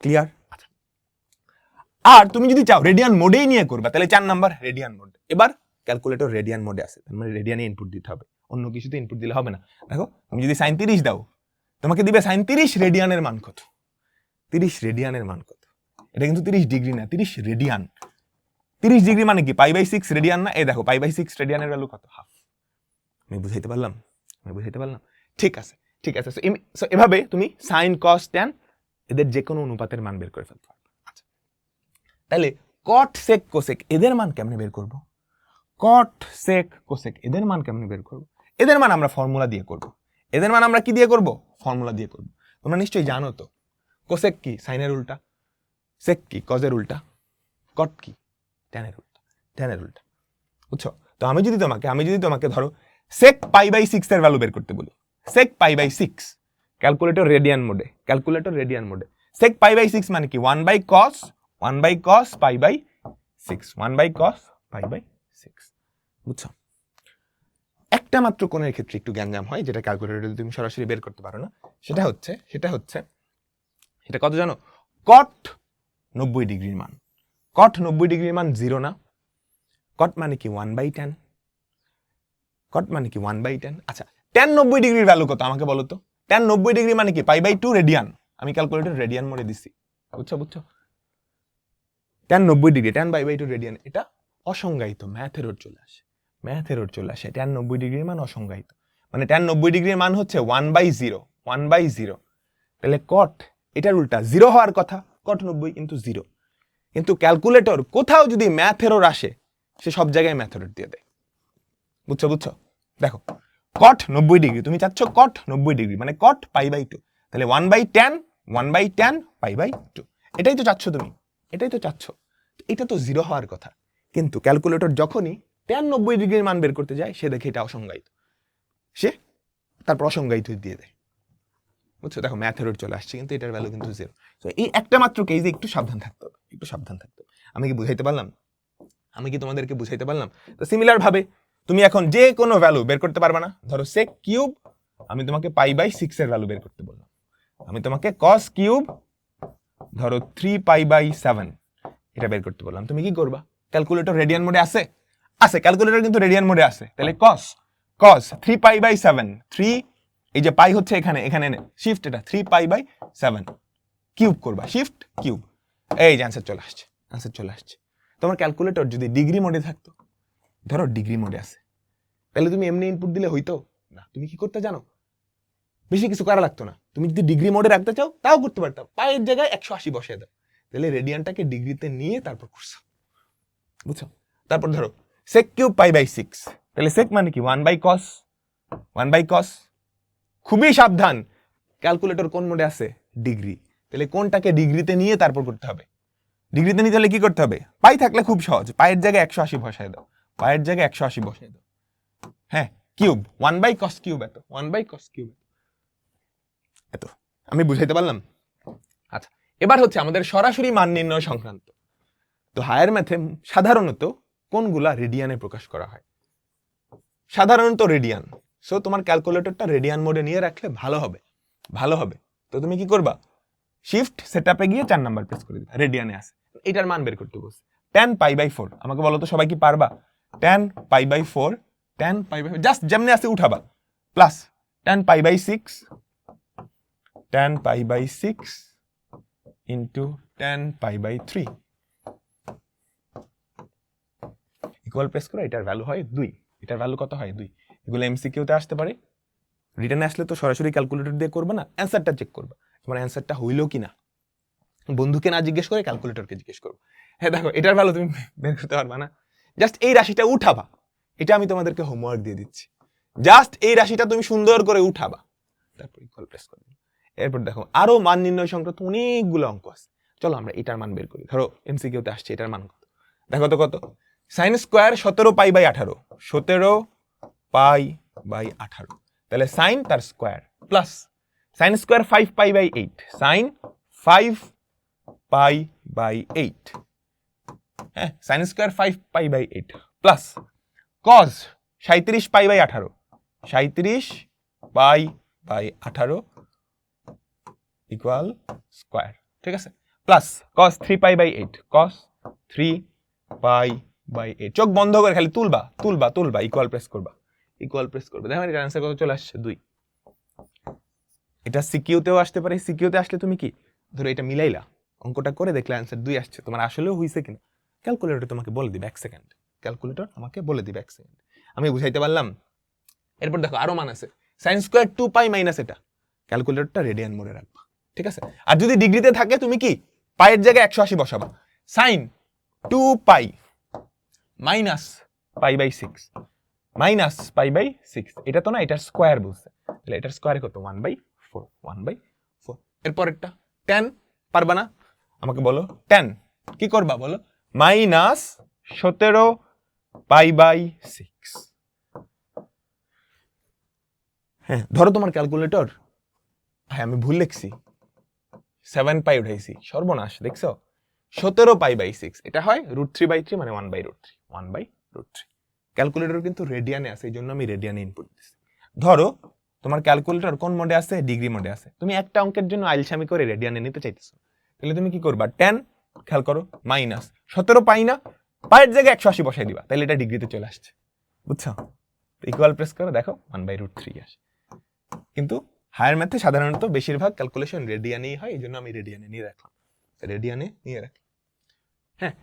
ক্লিয়ার? আচ্ছা, আর তুমি যদি চাও রেডিয়ান মোডেই নিয়ে করবা, তাহলে 4 নাম্বার রেডিয়ান মোড। এবার ক্যালকুলেটর রেডিয়ান মোডে আছে, তার মানে রেডিয়ানে ইনপুট দিতে হবে, অন্য কিছুতে ইনপুট দিলে হবে না। দেখো তুমি যদি সাইন 30 দাও, তোমাকে দিবে সাইন 30 রেডিয়ানের মান কত, 30 রেডিয়ানের মান কত, এটা কিন্তু 30 ডিগ্রি না, 30 রেডিয়ান। 30 ডিগ্রি মানে কি, π/6 রেডিয়ান না? এই দেখো π/6 রেডিয়ানের ভ্যালু কত, হাফ। আমি বুঝাইতে পারলাম? ঠিক আছে। সো এভাবে তুমি সাইন কস ট্যান এদের যে কোনো অনুপাতের মান বের করে ফেলতে পারবে। আচ্ছা, তাহলে কট সেক কোসেক এদের মান কেমনে বের করব? কট সেক কোসেক এদের মান কেমনে বের করব? এদের মান আমরা ফর্মুলা দিয়ে করব। এদের মান আমরা কি দিয়ে করব? ফর্মুলা দিয়ে করব। তোমরা নিশ্চয়ই জানো তো, কোসেক কি সাইনের উল্টা, সেক কি কজের উল্টা, কট কি ট্যানের উল্টা, বুঝছো? তো আমি যদি তোমাকে ধরো সেক π/6 এর ভ্যালু বের করতে বলি, সেক π/6, ক্যালকুলেটর রেডিয়ান মোডে, সেক π/6 মানে কি, 1/cos π/6, 1/cos π/6, বুঝছো? একটা মাত্র কোণের ক্ষেত্রে একটু গ্যাঞ্জাম হয়, যেটা ক্যালকুলেটরে তুমি সরাসরি বের করতে পারো না, সেটা কত জানো? কট 90 ডিগ্রির মান, কট 90 ডিগ্রির মান 0 না, কট মানে কি 1/tan, কট মানে কি 1/tan। আচ্ছা, tan 90 ডিগ্রির ভ্যালু কত আমাকে বলো তো? tan 90 ডিগ্রি মানে কি, π/2 রেডিয়ান। আমি ক্যালকুলেটর রেডিয়ান মোডে দিছি, বুঝছো? tan 90 ডিগ্রি, tan π/2 রেডিয়ান, এটা অসংজ্ঞায়িত, ম্যাথ এরর চলে আসে। tan 90 ডিগ্রির মান অসংজ্ঞায়িত, মানে tan 90 ডিগ্রির মান হচ্ছে 1/0। তাহলে কট এটার উল্টা 0 হওয়ার কথা, কট 90 কিন্তু 0। কিন্তু ক্যালকুলেটর কোথাও যদি ম্যাথ এরর আসে, সে সব জায়গায় ম্যাথ এরর দিয়ে দেয়, বুঝছো? দেখো কট 90 ডিগ্রি, তুমি চাচ্ছ কট 90 ডিগ্রি মানে কট π/2, তাহলে 1/tan π/2, এটাই তো চাচ্ছ তুমি, এটা তো 0 হওয়ার কথা। কিন্তু ক্যালকুলেটর যখনই tan 90 ডিগ্রির মান বের করতে যায়, সে দেখে এটা অসংজ্ঞায়িত, সে তারপর অসংজ্ঞায়িত দিয়ে দেয়, বুঝছো? দেখো ম্যাথ এরর চলে আসছে, কিন্তু এটার ভ্যালু কিন্তু 0। তো এই একটা মাত্র কেসে একটু সাবধান থাকতে হবে, আমি কি বুঝাইতে পারলাম? তোমাদেরকে বুঝাইতে পারলাম? তো সিমিলার ভাবে তুমি এখন যে কোনো ভ্যালু বের করতে পারবে না। ধরো সেক কিউব, আমি তোমাকে π/6 এর ভ্যালু বের করতে বললাম, আমি তোমাকে cos কিউব ধরো 3π/7 এটা বের করতে বললাম, তুমি কি করবা? ক্যালকুলেটর রেডিয়ান মোডে আছে, ক্যালকুলেটর কিন্তু রেডিয়ান মোডে আছে, তাহলে cos 3π/7, 3 এই যে পাই হচ্ছে এখানে শিফট, এটা 3π/7 কিউব করবা, শিফট কিউব, এই যে অ্যান্সার চলে আসছে। তোমার ক্যালকুলেটর যদি ডিগ্রি মোডে থাকতো, ধরো ডিগ্রি মোডে আছে, তাহলে তুমি এমনি ইনপুট দিলে হইতো না, তুমি কি করতে জানো? বেশি কিছু করা লাগতো না, তুমি যদি ডিগ্রি মোডে রাখতে চাও তাও করতে পারতাম, পায়ের জায়গায় 180 বসিয়ে দাও, তাহলে রেডিয়ানটাকে ডিগ্রিতে নিয়ে তারপর করছো, বুঝছো? তারপর ধরো সেক কিউব π/6, তাহলে সেক মানে কি 1/cos, খুবই সাবধান, ক্যালকুলেটর কোন মোডে আছে? ডিগ্রি, তাহলে কোনটাকে ডিগ্রিতে নিয়ে তারপর করতে হবে? ডিগ্রিতে নিতে হলে কি করতে হবে? পাই থাকলে খুব সহজ, পায়ের জায়গায় 180 বসায় দাও, পায়ের জায়গায় 180 বসায় দাও। হ্যাঁ, কিউব 1/cos কিউব এত, 1/cos কিউব এত। আমি বুঝাইতে পারলাম? আচ্ছা, এবার হচ্ছে আমাদের সরাসরি মান নির্ণয় সংক্রান্ত। তো হায়ার ম্যাথে সাধারণত কোনগুলা রেডিয়ানে প্রকাশ করা হয়? সাধারণত রেডিয়ান। সো তোমার ক্যালকুলেটরটা রেডিয়ান মোডে নিয়ে রাখলে ভালো হবে, ভালো হবে। তো তুমি কি করবা? শিফট সেটআপে গিয়ে 4 নাম্বার প্রেস করে দিবা, রেডিয়ানে আছে। এটার মান বের করতে বলছে, tan π/4। আমাকে বলো তো সবাই কি পারবা? tan π/4, tan π/4 জাস্ট যেমনি আছে উঠাবা, plus tan π/6, tan π/6 into tan π/3 equal press করো। এটার ভ্যালু হয় 2, এটার ভ্যালু কত হয়? 2। এগুলো এমসিকিউতে আসতে পারে, রিটার্নে আসলে তো সরাসরি ক্যালকুলেটর দিয়ে করবে না, অ্যান্সারটা চেক করবা, তোমার অ্যান্সারটা হইলো কিনা। বন্ধুকে না জিজ্ঞেস করে ক্যালকুলেটরকে জিজ্ঞেস করবো। হ্যাঁ দেখো, এটার ভ্যালু তুমি বের করতে পারবা না, জাস্ট এই রাশিটা উঠাবা। এটা আমি তোমাদেরকে হোমওয়ার্ক দিয়ে দিচ্ছি, জাস্ট এই রাশিটা তুমি সুন্দর করে উঠাবা, তারপর ইকুয়াল প্রেস করে দিবা। এরপর দেখো আরো মান নির্ণয় সংক্রান্ত অনেকগুলো অঙ্ক আছে। চলো আমরা এটার মান বের করি। ধরো এমসিকিউতে আসছে, এটার মান কত? দেখো তো কত? সাইন স্কোয়ার 17π/18, 17π/18, তাহলে সাইন তার square plus sine square 5π/8, sine 5π/8, হ্যাঁ sine square 5π/8 plus cos 37π/18, 37π/18 equal square, ঠিক আছে, প্লাস কস 3π/8, কস 3π/8। চোখ বন্ধ করে খালি তুলবা তুলবা তুলবা, ইকুয়াল প্রেস করবা, ইকুয়াল প্রেস করবা। দেখো এর অ্যান্সার কত চলে আসছে? 2। এটা সিকিউতেও আসতে পারে, সিকিউতে আসলে তুমি কি ধরো এটা মিলাইলা, অঙ্কটা করে দেখলে অ্যান্সার 2 আসছে, তোমার আসলেও হইছে কিনা ক্যালকুলেটর তোমাকে বলে দিবে 1 সেকেন্ড, ক্যালকুলেটর আমাকে বলে দিবে 1 সেকেন্ড। আমি বুঝাইতে পারলাম? এরপর দেখো আরো মান আছে, সাইন স্কোয়ার 2π মাইনাস এটা, ক্যালকুলেটরটা রেডিয়ান মোডে রাখবা, ঠিক আছে। আর যদি ডিগ্রিতে থাকে তুমি কি পায়ের জায়গায় 180 বসাবা, সাইন 2π মাইনাস π/6 মাইনাস π/6, এটা তো না, এটার স্কোয়ার বলছে, তাহলে এটার স্কোয়ারে কত? 1/4, 1/4। এরপরেরটা tan, পারবা না? আমাকে বলো tan কি করবা বলো? মাইনাস 17π/6। হ্যাঁ ধরো তোমার ক্যালকুলেটর, হ্যাঁ আমি ভুল লিখছি, 7π উঠাইছি, সর্বনাশ, দেখছো? 17π/6, এটা হয় √3/3, মানে 1/√3, 1/√3। ক্যালকুলেটর কিন্তু রেডিয়ানে আছে, এই জন্য আমি রেডিয়ানে ইনপুট দিচ্ছি। ধরো তোমার ক্যালকুলেটর কোন মোডে আছে? ডিগ্রি মোডে আছে। তুমি একটা অঙ্কের জন্য আইলসামি করে রেডিয়ানে নিতে চাইতেছো, তাহলে তুমি কি করবা? tan, খেয়াল করো, মাইনাস 17 পাই না, পায়ের জায়গায় 180 বসাই দিবা, তাহলে এটা ডিগ্রিতে চলে আসছে, বুঝছো? ইকুয়াল প্রেস করো, দেখো 1/√3 আসে। কিন্তু হায়ার ম্যাথে সাধারণত বেশিরভাগ ক্যালকুলেশন রেডিয়ানেই হয়, এই জন্য আমি রেডিয়ানে নিয়ে রাখলাম, রেডিয়ানে নিয়ে রাখলাম। হ্যাঁ,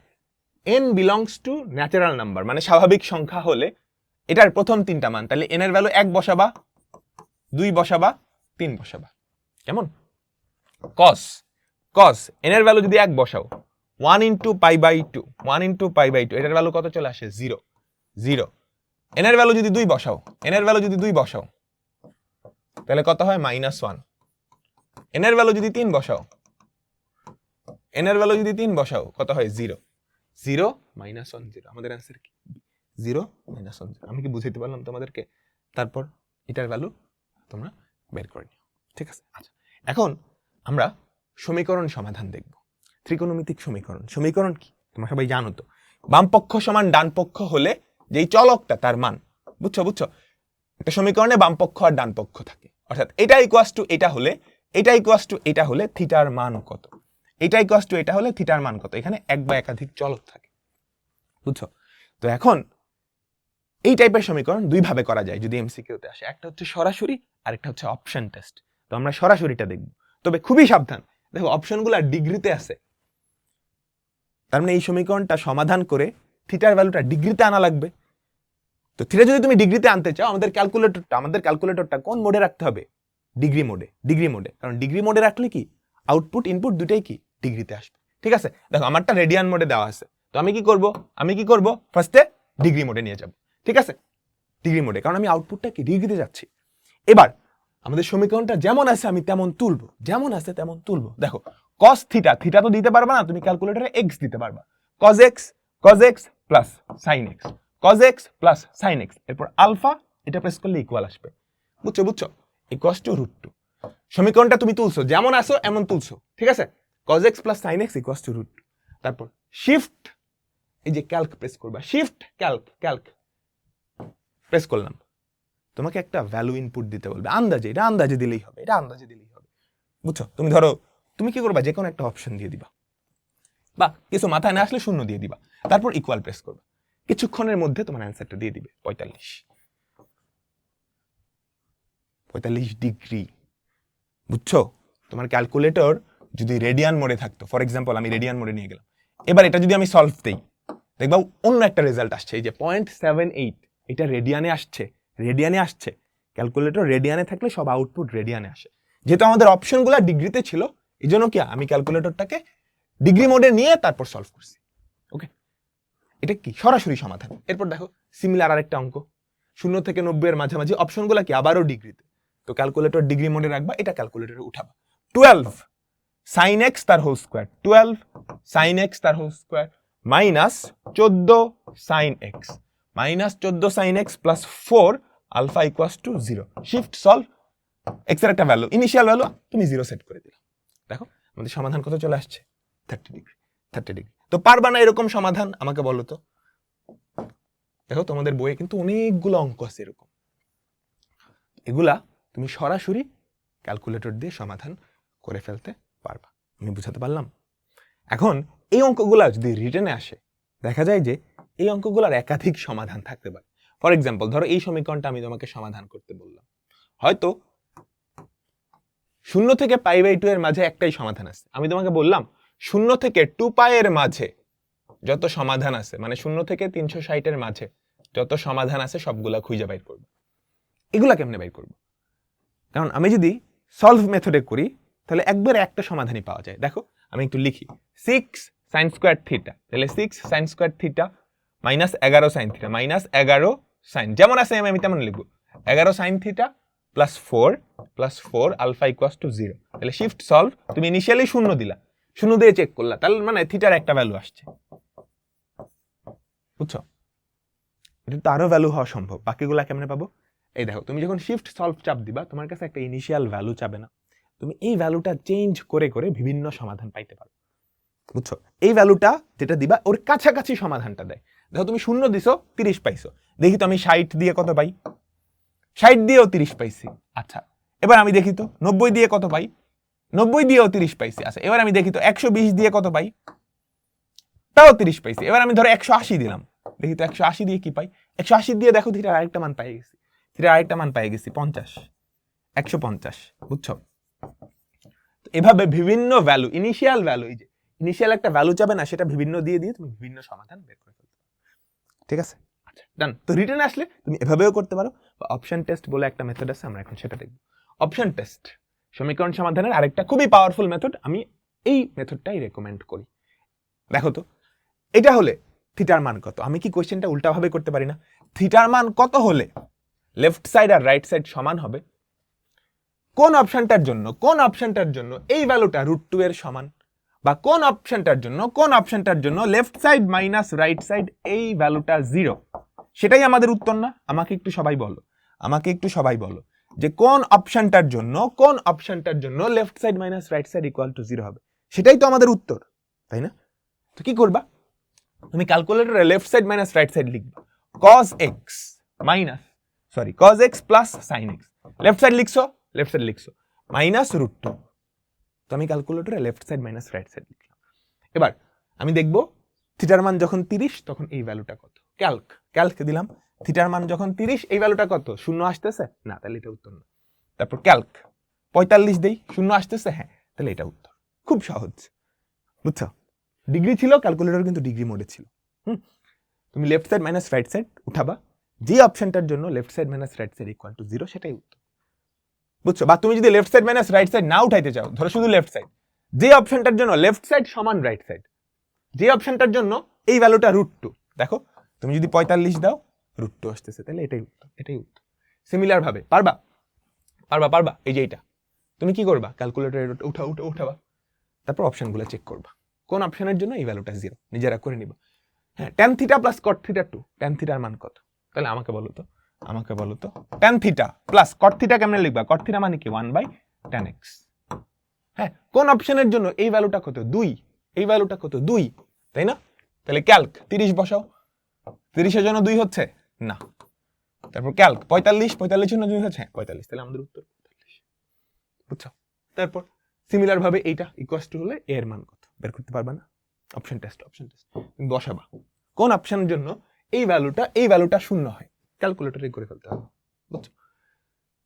n belongs to natural number, মানে স্বাভাবিক সংখ্যা হলে এটার প্রথম 3টা মান, তাহলে n এর ভ্যালু 1 বসাবা, 2 বসাবা, 3 বসাবা। কেমন? cos n এর ভ্যালু যদি 1 বসাও, 1 ইনটু π/2, 1 ইনটু π/2, এটার ভ্যালু কত চলে আসে? 0, 0। n এর ভ্যালু যদি 2 বসাও, n এর ভ্যালু যদি 2 বসাও, তাহলে কত হয়? -1। n এর ভ্যালু যদি 3 বসাও, n এর ভ্যালু যদি 3 বসাও, কত হয়? 0, 0 -1 0। আমাদের অ্যান্সার কি? 0 -1 0। আমি কি বুঝাইতে পারলাম তোমাদেরকে? তারপর এটার ভ্যালু তোমরা বের করে নিও, ঠিক আছে। আচ্ছা, এখন আমরা সমীকরণ সমাধান দেখব। ত্রিকোণমিতিক সমীকরণ, সমীকরণ কি তোমরা সবাই জানো তো, বাম পক্ষ সমান ডান পক্ষ হলে যেই চলকটা তার মান, বুঝছো? বুঝছো? একটা সমীকরণে বাম পক্ষ আর ডান পক্ষ থাকে, অর্থাৎ এটা ইকুয়াস টু এটা হলে, এটা ইকুয়াস টু এটা হলে থিটার মান কত, এটা ইকুয়াস টু এটা হলে থিটার মান কত। এখানে এক বা একাধিক চলক থাকে, বুঝছো? তো এখন এই টাইপের সমীকরণ দুই ভাবে করা যায় যদি এমসিকিউতে আসে, একটা হচ্ছে সরাসরি আর একটা হচ্ছে অপশন টেস্ট। তো আমরা সরাসরিটা দেখব, তবে খুবই সাবধান, দেখো অপশনগুলো ডিগ্রিতে আছে, তার মানে এই সমীকরণটা সমাধান করে থিটার ভ্যালুটা ডিগ্রিতে আনা লাগবে। তো থিটা যদি তুমি ডিগ্রিতে আনতে চাও, আমাদের ক্যালকুলেটরটা কোন মোডে রাখতে হবে? ডিগ্রি মোডে, ডিগ্রি মোডে। কারণ ডিগ্রি মোডে রাখলে কি আউটপুট ইনপুট দুটাই কি ডিগ্রিতে আসবে, ঠিক আছে। দেখো আমারটা রেডিয়ান মোডে দেওয়া আছে, তো আমি কি করব ফার্স্টে ডিগ্রি মোডে নিয়ে যাব, ঠিক আছে, ডিগ্রি মোডে, কারণ আমি আউটপুটটা কি ডিগ্রিতে যাচ্ছি। এবার আমাদের সমীকরণটা যেমন আছে আমি তেমন তুলবো, যেমন আছে তেমন তুলবো। দেখো কস থিটা, থিটা তো দিতে পারবা না, তুমি ক্যালকুলেটরে এক্স দিতে পারবা। Cos x plus sine x, cos x plus sine x, এরপর আলফা, এটা প্রেস করলে ইকুয়াল আসবে। বুঝছো ইকুয়ালস টু √2। সমীকরণটা তুমি তুলছো, যেমন আসো এমন তুলছো, ঠিক আছে? Cos x plus sine x equals to √2। তারপর শিফট, এই যে ক্যালক প্রেস করবা, শিফট ক্যালক প্রেস করলাম, তোমাকে একটা ভ্যালু ইনপুট দিতে বলবে, আন্দাজে, এটা আন্দাজে দিলেই হবে, এটা আন্দাজে দিলেই হবে। বুঝছো? তুমি ধরো, তুমি কি করবা, যে কোনো একটা অপশন দিয়ে দিবা, বা কিছু মাথায় না আসলে 0 দিয়ে দিবা, তারপর ইকুয়াল প্রেস করবা, কিছুক্ষণের মধ্যে তোমার অ্যান্সারটা দিয়ে দিবে 45 ডিগ্রি। বুঝছো? তোমার ক্যালকুলেটর যদি রেডিয়ান মোডে থাকতো, ফর এক্সাম্পল আমি রেডিয়ান মোডে নিয়ে গেলাম, এবার এটা যদি আমি সলভ দেই, দেখবা অন্য একটা রেজাল্ট আসছে, এই যে 0.78, এটা রেডিয়ানে আসছে। ক্যালকুলেটর রেডিয়ানে থাকলে সব আউটপুট রেডিয়ানে আসে। যেহেতু আমাদের অপশনগুলো ডিগ্রিতে ছিল, এই জন্য কি আমি ক্যালকুলেটরটাকে ডিগ্রি মোডে নিয়ে তারপর সলভ করছি। ওকে, এটা কি সরাসরি সমাধান। এরপর দেখো সিমিলার আরেকটা অঙ্ক, 0 থেকে 90 এর মাঝামাঝি, অপশনগুলো কি আবারও ডিগ্রিতে, তো ক্যালকুলেটর ডিগ্রি মোডে রাখবা, এটা ক্যালকুলেটরে উঠাবা। 12 sin x তার হোল স্কয়ার, 12 sin x তার whole square minus 14 sin x, minus 14 sin x plus 4 alpha equals to 0। Shift solve, x এর একটা ভ্যালু, ইনিশিয়াল ভ্যালু তুমি 0 সেট করে দিলাম। দেখো আমাদের সমাধান কত চলে আসছে, 30 ডিগ্রি। তো পারবা না এরকম সমাধান, আমাকে বলো তো। দেখো তোমাদের বইয়ে কিন্তু অনেকগুলো অঙ্ক আছে এরকম, এগুলা তুমি সরাসরি ক্যালকুলেটর দিয়ে সমাধান করে ফেলতে পারবা। আমি বুঝাতে পারলাম? এখন এই অঙ্কগুলা যদি রিটেনে আসে, দেখা যায় যে এই অঙ্কগুলার একাধিক সমাধান থাকতে পারে। ফর এক্সাম্পল ধরো এই সমীকরণটা আমি তোমাকে সমাধান করতে বললাম, হয়তো 0 থেকে π/2 এর মাঝে একটাই সমাধান আছে, আমি তোমাকে বললাম 0 থেকে 2π এর মাঝে যত সমাধান আছে, মানে 0 থেকে 360 এর মাঝে যত সমাধান আছে সবগুলা খুঁজে বাইর করব। এগুলা কেমনে বাইর করব? কারণ আমি যদি সলভ মেথডে করি তাহলে একবারে একটা সমাধানই পাওয়া যায়। দেখো আমি একটু লিখি, 6 sin স্কয়ার থিটা, তাহলে 6 sin square theta minus 11 sin theta, minus 11 sin, যেমন আছে আমি তেমন লিখবো, 11 sin theta plus 4 alpha equals to 0। তাহলে শিফট সলভ, তুমি ইনিশিয়ালি 0 দিলা, 0 দিয়ে চেক করলা, তাহলে মানে থিটার একটা ভ্যালু আসছে। বুঝছো? এটা তো আরো ভ্যালু হওয়া সম্ভব, বাকিগুলা কেমনে পাবো? এই দেখো, তুমি যখন শিফট সলভ চাপ দিবা, তোমার কাছে একটা ইনিশিয়াল ভ্যালু চাবে না, তুমি এই ভ্যালুটা চেঞ্জ করে বিভিন্ন সমাধান পাইতে পারো। বুঝছো? এই ভ্যালুটা যেটা দিবা ওর কাছাকাছি সমাধানটা দেয়। দেখো তুমি 0 দিছো, 30 পাইছো, দেখি তো আমি 60 দিয়ে কত পাই, 60 দিয়েও 30 পাইছি। আচ্ছা, এবার আমি দেখি তো 90 দিয়ে কত পাই, 90 দিয়েও 30 পাইছি। আচ্ছা, এবার আমি দেখি তো 120 দিয়ে কত পাই, তাও 30 পাইছি। এবার আমি ধরো 180 দিলাম, দেখি তো 180 দিয়ে কি পাই, 180 দিয়ে দেখো থিটার আরেকটা মান পাই গেছি, 50, 150। বুঝছো? এভাবে বিভিন্ন ভ্যালু, ইনিশিয়াল ভ্যালু, এই যে ইনিশিয়াল একটা ভ্যালু চাবে না, সেটা বিভিন্ন দিয়ে তুমি বিভিন্ন সমাধান বের করে ফেলতে পারো। ঠিক আছে? আচ্ছা, ডান। তো রিটার্ন আসলে তুমি এভাবেও করতে পারো, বা অপশন টেস্ট বলে একটা মেথড আছে, আমরা এখন সেটা দেখব। অপশন টেস্ট সমীকরণ সমাধানের আরেকটা খুবই পাওয়ারফুল মেথড, আমি এই মেথডটাই রেকমেন্ড করি। দেখো তো, এটা হলে থিটার মান কত, আমি কি কোশ্চেনটা উল্টাভাবে করতে পারি না? থিটার মান কত হলে লেফট সাইড আর রাইট সাইড সমান হবে? কোন অপশনটার জন্য এই ভ্যালুটা √2 এর সমান, বা কোন অপশনটার জন্য left side minus right side এই ভ্যালুটা 0, সেটাই আমাদের উত্তর না? আমাকে একটু সবাই বলো যে কোন অপশনটার জন্য left side minus right side equal to 0 হবে, সেটাই তো আমাদের উত্তর, তাই না? তো কি করবা, তুমি ক্যালকুলেটরে left side minus right side লিখবা, cos x plus sin x, left side লিখছো মাইনাস √2, তো আমি ক্যালকুলেটরে left side minus right side লিখলাম। এবার আমি দেখব থিটার মান যখন 30 তখন এই ভ্যালুটা কত, ক্যালক দিলাম, থিটার মান যখন 30 এই ভ্যালুটা কত, 0 আসতেছে না, তাহলে এটা উত্তর না। তারপর ক্যালক 45 দেই, 0 আসতেছে, হ্যাঁ, তাহলে এটা উত্তর। খুব সহজ, বুঝছো? ডিগ্রি ছিল, ক্যালকুলেটর কিন্তু ডিগ্রি মোডে ছিল। তুমি left side minus right side উঠাবা, যে অপশনটার জন্য left side minus right side equal to 0, সেটাই উত্তর। বুঝছো? বা তুমি যদি left side minus right side না উঠাইতে চাও, ধরো শুধু লেফট সাইড, যে অপশনটার জন্য লেফট সাইড সমান রাইট সাইড, যে অপশনটার জন্য এই ভ্যালুটা √2, দেখো তুমি যদি 45 দাও, √2 আসতেছে, তাহলে এটাই উত্তর। সিমিলার ভাবে পারবা, এই যে এটা তুমি কি করবা, ক্যালকুলেটর উঠাবা, তারপর অপশনগুলো চেক করবা কোন অপশনের জন্য এই ভ্যালুটা 0 নিজেরা করে নিবা। হ্যাঁ, tan theta plus cot theta 2, tan থিটার মান কত? তাহলে আমাকে বলো তো tan theta plus cot theta কেমনে লিখবা? cot থিটা মানে কি 1/tan x। হ্যাঁ, কোন অপশনের জন্য এই ভ্যালুটা কত? 2, এই ভ্যালুটা কত? 2, তাই না? তাহলে ক্যালক 30 বসাও, 30 এর জন্য 2 হচ্ছে না। তারপর ক্যালক 45, 45 এর জন্য 2 হচ্ছে 45, তাহলে আমাদের উত্তর 45। বুঝছো? তারপর সিমিলার ভাবে এইটা ইকুয়াল টু হলে এর মান কত বের করতে পারবা না? অপশন টেস্ট তুমি বসাবা কোন অপশনের জন্য এই ভ্যালুটা শূন্য হয়, ক্যালকুলেটরে করে ফেলতে হবে। বুঝছো?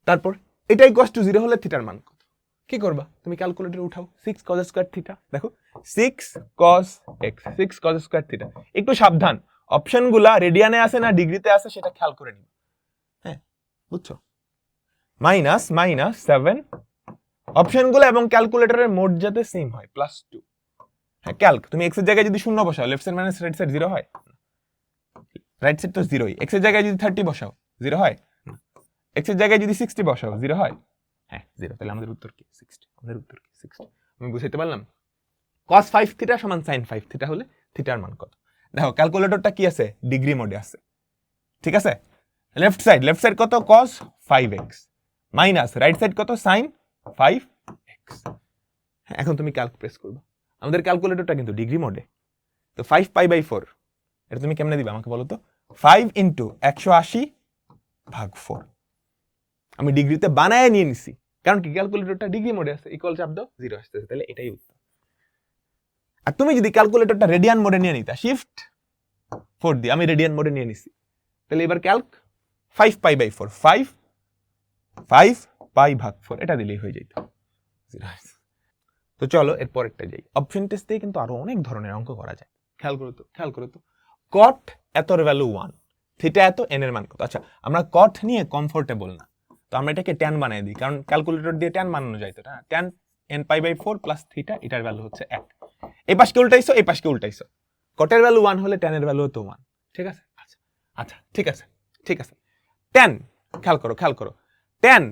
তারপর এটা ইকুয়াল টু 0 হলে থিটার মান কত? কি করবা? তুমি ক্যালকুলেটরে উঠাও 6 cos স্কয়ার থিটা। দেখো 6 cos x, 6 cos square theta. একটু সাবধান, অপশনগুলা রেডিয়ানে আছে না ডিগ্রিতে আছে সেটা খেয়াল করে নিবা। হ্যাঁ, বুঝছো? -7 অপশনগুলো এবং ক্যালকুলেটরের মোড যাতে সেম হয় +2। হ্যাঁ, ক্যালক তুমি x এর জায়গায় যদি 0 বসাও, left side minus right side 0 হয়? রাইট সাইড তো 0ই। x এর জায়গায় যদি 30 বসাও 0 হয়? x এর জায়গায় যদি 60 বসাও 0 হয়? হ্যাঁ, 0। তাহলে আমাদের উত্তর কি? 60। আমাদের উত্তর কি? 60। আমি বুঝাইতে পারলাম? cos 5 থিটা সমান sin 5 থিটা হলে থিটার মান কত? দেখো ক্যালকুলেটরটা কি আছে? ডিগ্রি মোডে আছে। ঠিক আছে? লেফট সাইড কত? cos 5x minus right side কত? sin 5x। হ্যাঁ, এখন তুমি ক্যালক প্রেস করবে। আমাদের ক্যালকুলেটরটা কিন্তু ডিগ্রি মোডে। তো 5π/4 এটা তুমি কেমনে দিবে আমাকে বলো তো? 5 × 180/4 আমি ডিগ্রিতে বানায় নিয়ে নিছি, কারণ কি ক্যালকুলেটরটা ডিগ্রি মোডে আছে। ইকুয়াল চাপ দাও 0 আসতেছে, তাহলে এটাই উত্তর। আর তুমি যদি ক্যালকুলেটরটা রেডিয়ান মোডে নিয়ে নিতা, শিফট 4 দিয়ে আমি রেডিয়ান মোডে নিয়ে নিছি, তাহলে এবার ক্যালক 5π/4 5π/4 এটা দিলেই হয়ে যেত 0। তো চলো এর পরেরটা যাই। অপশন টেস্ট দিয়ে কিন্তু আরো অনেক ধরনের অঙ্ক করা যায়। খেয়াল করো তো cot এতর ভ্যালু 1, থিটা এত, n এর মান কত? আচ্ছা, আমরা cot নিয়ে কমফোর্টেবল না, তো আমরা এটাকে tan বানিয়ে দিই, কারণ ক্যালকুলেটর দিয়ে tan বানানো যায়। তো tan nπ/4 প্লাস থিটা, এটার ভ্যালু হচ্ছে 1। এই পাশকে উল্টাইছো, cot এর ভ্যালু 1 হলে tan এর ভ্যালু তো 1। ঠিক আছে? আচ্ছা ঠিক আছে। tan খেয়াল করো tan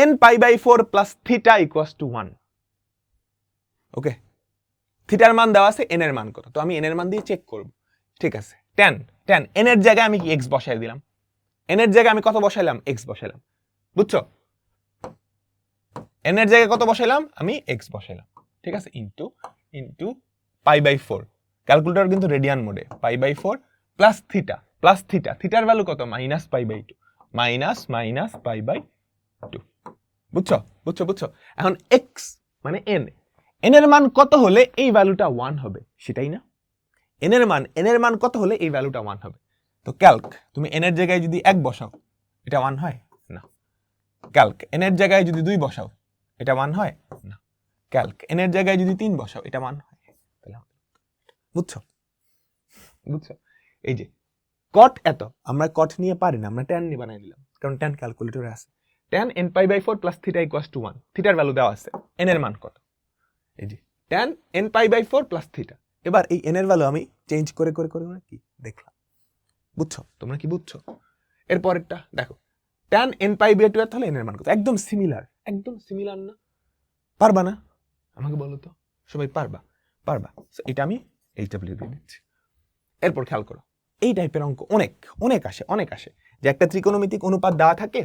nπ/4 plus theta equals to 1। ওকে, থিটার মান দেওয়া আছে, n এর মান কত? তো আমি n এর মান দিয়ে চেক করব। ঠিক আছে, tan n এর জায়গায় আমি কি x বসাই দিলাম, n এর জায়গায় আমি কত বসাইলাম? x বসাইলাম। বুঝছো? n এর জায়গায় কত বসাইলাম? আমি x বসাইলাম। ঠিক আছে, ইনটু π/4। ক্যালকুলেটর কিন্তু রেডিয়ান মোডে। π/4 প্লাস থিটা, থিটার ভ্যালু কত? -π/2 -π/2। বুঝছো? এখন x মানে n এর মান কত হলে এই ভ্যালুটা 1 হবে, সেটাই না? n এর মান কত হলে এই ভ্যালুটা 1 হবে? তো ক্যালক তুমি n এর জায়গায় যদি 1 বসাও, এটা 1 হয় না। ক্যালক n এর জায়গায় যদি 2 বসাও, এটা 1 হয় না। ক্যালক n এর জায়গায় যদি 3 বসাও, এটা 1 হয়। তাহলে বুঝছো? এই যে cot এত, আমরা cot নিয়ে পারি না, আমরা tan নিয়ে বানাই দিলাম, কারণ tan ক্যালকুলেটরে আছে। tan nπ/4 plus theta equals to 1, থিটার ভ্যালু দেওয়া আছে, n এর মান কত? এই যে tan nπ/4 প্লাস থিটা। এবার এই n এর ভ্যালু আমি চেঞ্জ করে কি দেখলাম। বুঝছো? তোমরা কি বুঝছো? এর পরেরটা দেখো, tan nπ/2 তাহলে n এর মান কত? একদম সিমিলার না? পারবা না? আমাকে বলো তো, সবাই পারবা? এটা আমি HW দিয়ে দিচ্ছি। এরপর খেয়াল করো, এই টাইপের অঙ্ক অনেক আসে যে একটা ত্রিকোণমিতিক অনুপাত দেওয়া থাকে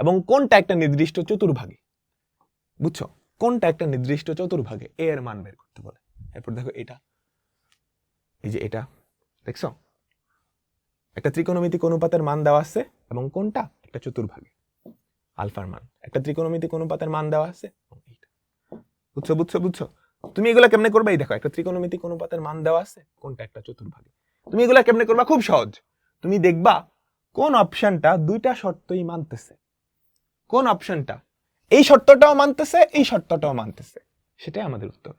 এবং কোনটা একটা নির্দিষ্ট চতুর্ভাগে। বুঝছো? কোনটা একটা নির্দিষ্ট চতুর্ভাগে a এর মান বের করতে বলে। এরপর দেখো এটা, এই যে এটা দেখছো, একটা ত্রিকোণমিতিক অনুপাতের মান দেওয়া আছে এবং কোনটা একটা চতুর্ভাগে, আলফার মান। একটা ত্রিকোণমিতিক অনুপাতের মান দেওয়া আছে। বুঝছো? তুমি এগুলা কেমনে করবে? এই দেখো, একটা ত্রিকোণমিতিক অনুপাতের মান দেওয়া আছে, কোনটা একটা চতুর্ভাগে। তুমি এগুলা কেমনে করবা? খুব সহজ। তুমি দেখবা কোন অপশনটা দুইটা শর্তই মানতেছে, কোন অপশনটা এই শর্তটাও মানতেছে, এই শর্তটাও মানতেছে, সেটাই আমাদের উত্তর।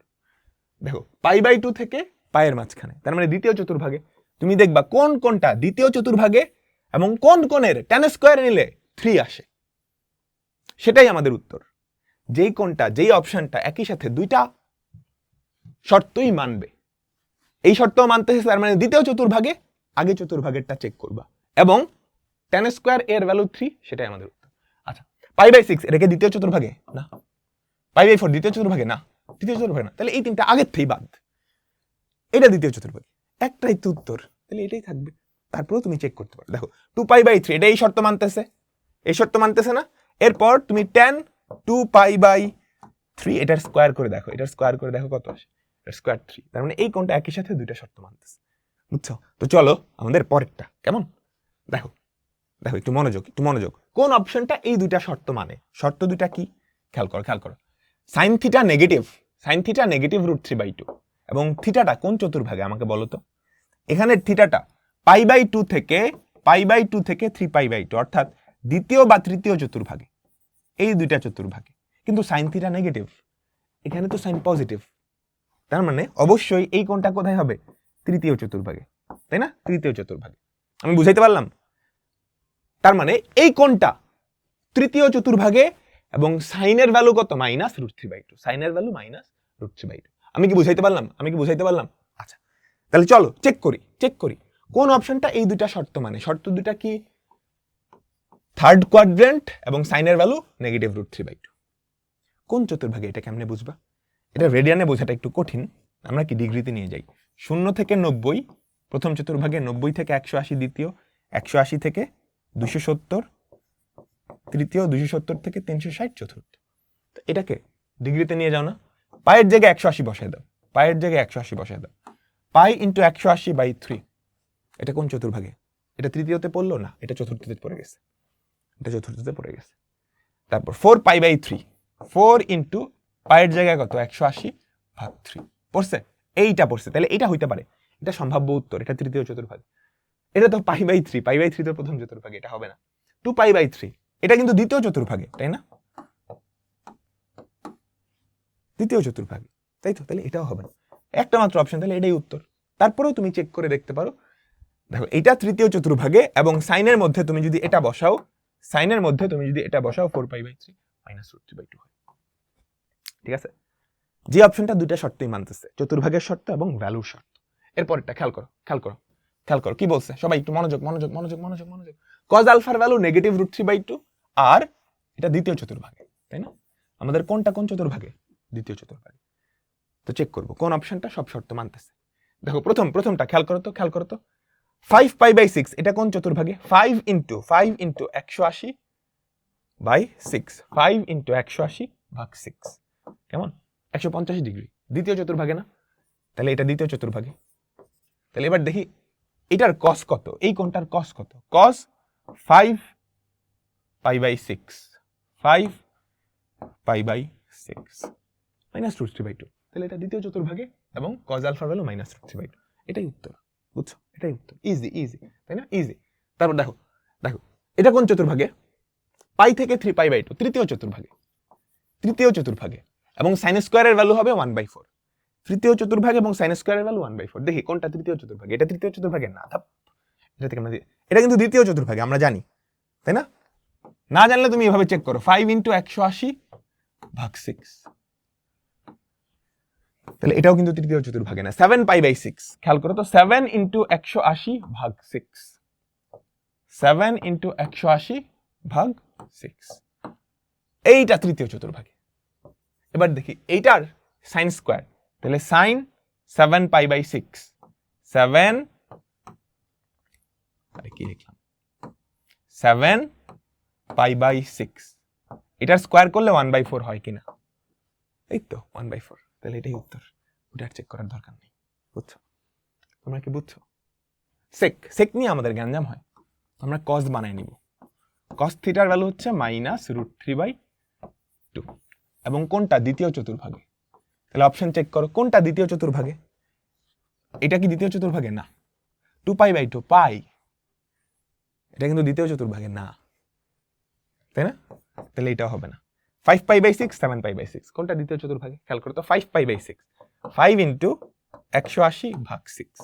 দেখো π/2 থেকে পায়ের মাঝখানে, তার মানে দ্বিতীয় চতুর্ভাগে। তুমি দেখবা কোনটা দ্বিতীয় চতুর্ভাগে এবং কোনের tan স্কয়ার নিলে 3 আসে, সেটাই আমাদের উত্তর। যেই অপশনটা একই সাথে দুইটা শর্তই মানবে, এই শর্তও মানতেছে, তার মানে দ্বিতীয় চতুর্ভাগে আগে চতুর্ভাগেরটা চেক করবা, এবং tan স্কয়ার এর ভ্যালু 3, সেটাই আমাদের উত্তর। আচ্ছা, π/6 এটাকে দ্বিতীয় চতুর্ভাগে না, π/4 দ্বিতীয় চতুর্ভাগে না, তৃতীয় চতুর্ভাগে না, তাহলে এই তিনটা আগের থেকেই বাদ। এটা দ্বিতীয় চতুর্ভাগে, একটাই তো উত্তর, তাহলে এটাই থাকবে। তারপরেও তুমি চেক করতে পারো, দেখো 2π/3 এটা এই শর্ত মানতেছে, এই শর্ত মানতেছে না। এরপর তুমি tan 2π/3 এটার স্কোয়ার করে দেখো, এটার স্কোয়ার করে দেখো কত আসে, এটার স্কোয়ার 3। তার মানে এই কোণটা একই সাথে দুইটা শর্ত মানতেছে, বুঝছো? তো চলো আমাদের পরেরটা, কেমন? দেখো দেখো একটু মনোযোগ। কোন অপশনটা এই দুইটা শর্ত মানে? শর্ত দুইটা কি খেয়াল করো। সাইন থিটা নেগেটিভ √3/2 এবং থিটাটা কোন চতুর্ভাগে আমাকে বলো তো? এখানে থিটাটা π/2 থেকে 3π/2 অর্থাৎ দ্বিতীয় বা তৃতীয় চতুর্ভাগে, এই দুইটা চতুর্ভাগে। কিন্তু সাইন থিটা নেগেটিভ, এখানে তো সাইন পজিটিভ, তার মানে অবশ্যই এই কোণটা কোথায় হবে? তৃতীয় চতুর্ভাগে, তাই না? তৃতীয় চতুর্ভাগে। আমি বুঝাইতে পারলাম? তার মানে এই কোণটা তৃতীয় চতুর্ভাগে এবং সাইনের ভ্যালু কত? -√3/2। সাইনের ভ্যালু -√3/2। আমি কি বুঝাইতে পারলাম? আচ্ছা, তাহলে চলো চেক করি কোন অপশনটা এই দুইটা শর্ত মানে। শর্ত দুইটা কি? থার্ড কোয়াড্রেন্ট এবং সাইনের ভ্যালু -√3/2। কোন চতুর্ভাগে? এটা কেমনে বুঝবা? এটা রেডিয়ানে বোঝাটা একটু কঠিন, আমরা কি ডিগ্রিতে নিয়ে যাই। 0 থেকে 90 প্রথম চতুর্ভাগে, 90 থেকে 180 দ্বিতীয়, 180 থেকে 270 তৃতীয়, 270 থেকে 360 চতুর্থ। তো এটাকে ডিগ্রিতে নিয়ে যাও না, পায়ের জায়গায় 180 বসায় দাও, পাই × 180/3। এটা কোন চতুর্ভাগে? এটা তৃতীয়তে পড়লো না, এটা চতুর্থতে পড়ে গেছে, তারপর 4π/3, 4 × পায়ের জায়গায় কত? 180/3 পড়ছে, এইটা পড়ছে। তাহলে এটা হইতে পারে, এটা সম্ভাব্য উত্তর, এটা তৃতীয় চতুর্ভাগে। এটা তো π/3 তো প্রথম চতুর্ভাগে, এটা হবে না। 2π/3 এটা কিন্তু দ্বিতীয় চতুর্ভাগে, তাই না? দ্বিতীয় চতুর্ভাগে, তাই তো? তাহলে এটাও হবে না, একটা মাত্র অপশন, তাহলে এটাই উত্তর। তারপরেও তুমি চেক করে দেখতে পারো, দেখো এটা তৃতীয় চতুর্ভাগে এবং সাইনের মধ্যে তুমি যদি এটা বসাও, 4π/3 -√3/2 হয়। ঠিক আছে? যে অপশনটা দুইটা শর্তই মানতেছে, চতুর্ভাগের শর্ত এবং ভ্যালুর শর্ত। এরপরটা খেয়াল করো কি বলছে, সবাই একটু মনোযোগ। cos আলফার ভ্যালু -√3/2 আর এটা দ্বিতীয় চতুর্ভাগে, তাই না? আমাদের কোনটা কোন চতুর্ভাগে? দ্বিতীয় চতুর্ভাগে। তো চেক করব কোন অপশনটা সব শর্ত মানতেছে। দেখো প্রথমটা খেয়াল করো তো 5π/6 এটা কোন চতুর্ভাগে? 5 × 180/6, 5 × 180/6 কেমন? 150 ডিগ্রি, দ্বিতীয় চতুর্ভাগে না? তাহলে এটা দ্বিতীয় চতুর্ভাগে। তাহলে এবার দেখি এটার cos কত, এই কোণটার cos কত? cos 5π/6, 5π/6 -√3/2। তাহলে এটা দ্বিতীয় চতুর্ভাগে এবং cos আলফা ভ্যালু -√3/2। এটাই উত্তর, বুঝছো? এটাই উত্তর, ইজি, তাই না? ইজি। তারপর দেখো এটা কোন চতুর্ভাগে? π থেকে 3π/2 তৃতীয় চতুর্ভাগে এবং sin স্কয়ারের ভ্যালু হবে 1/4। তৃতীয় চতুর্ভাগে এবং sin স্কয়ারের ভ্যালু 1/4। দেখি কোনটা তৃতীয় চতুর্ভাগে? এটা তৃতীয় চতুর্ভাগে না, এটা কিন্তু দ্বিতীয় চতুর্ভাগে, আমরা জানি, তাই না? না জানলে তুমি এভাবে চেক করো, 5 × 180/6, তাহলে এটাও কিন্তু তৃতীয় চতুর্ভাগে না। 7π/6 খেয়াল করো তো, 7 × 180/6, 7 × 180/6 এইটা তৃতীয় চতুর্ভাগে। এবার দেখি এইটার sin স্কয়ার, তাহলে sin 7π/6, 7π/6 এটার স্কয়ার করলে 1/4 হয় কিনা? এই তো 1/4। তাহলে এটাই উত্তর, ওটা চেক করার দরকার নেই, বুঝছো? তোমরা কি বুঝছো? সেক নিয়ে আমাদের গ্যাঞ্জাম হয়, আমরা cos বানাই নিব। cos থিটার ভ্যালু হচ্ছে -√3/2 এবং কোনটা? দ্বিতীয় চতুর্ভাগে। তাহলে অপশন চেক করো, কোনটা দ্বিতীয় চতুর্ভাগে? এটা কি দ্বিতীয় চতুর্ভাগে? না। 2π/2 পাই, এটা কিন্তু দ্বিতীয় চতুর্ভাগে না, তাই না? তাহলে এটাও হবে না। 5π/6, 7π/6 কোনটা দ্বিতীয় চতুর্ভাগে? খেয়াল করো তো, 5π/6, 5 × 180/6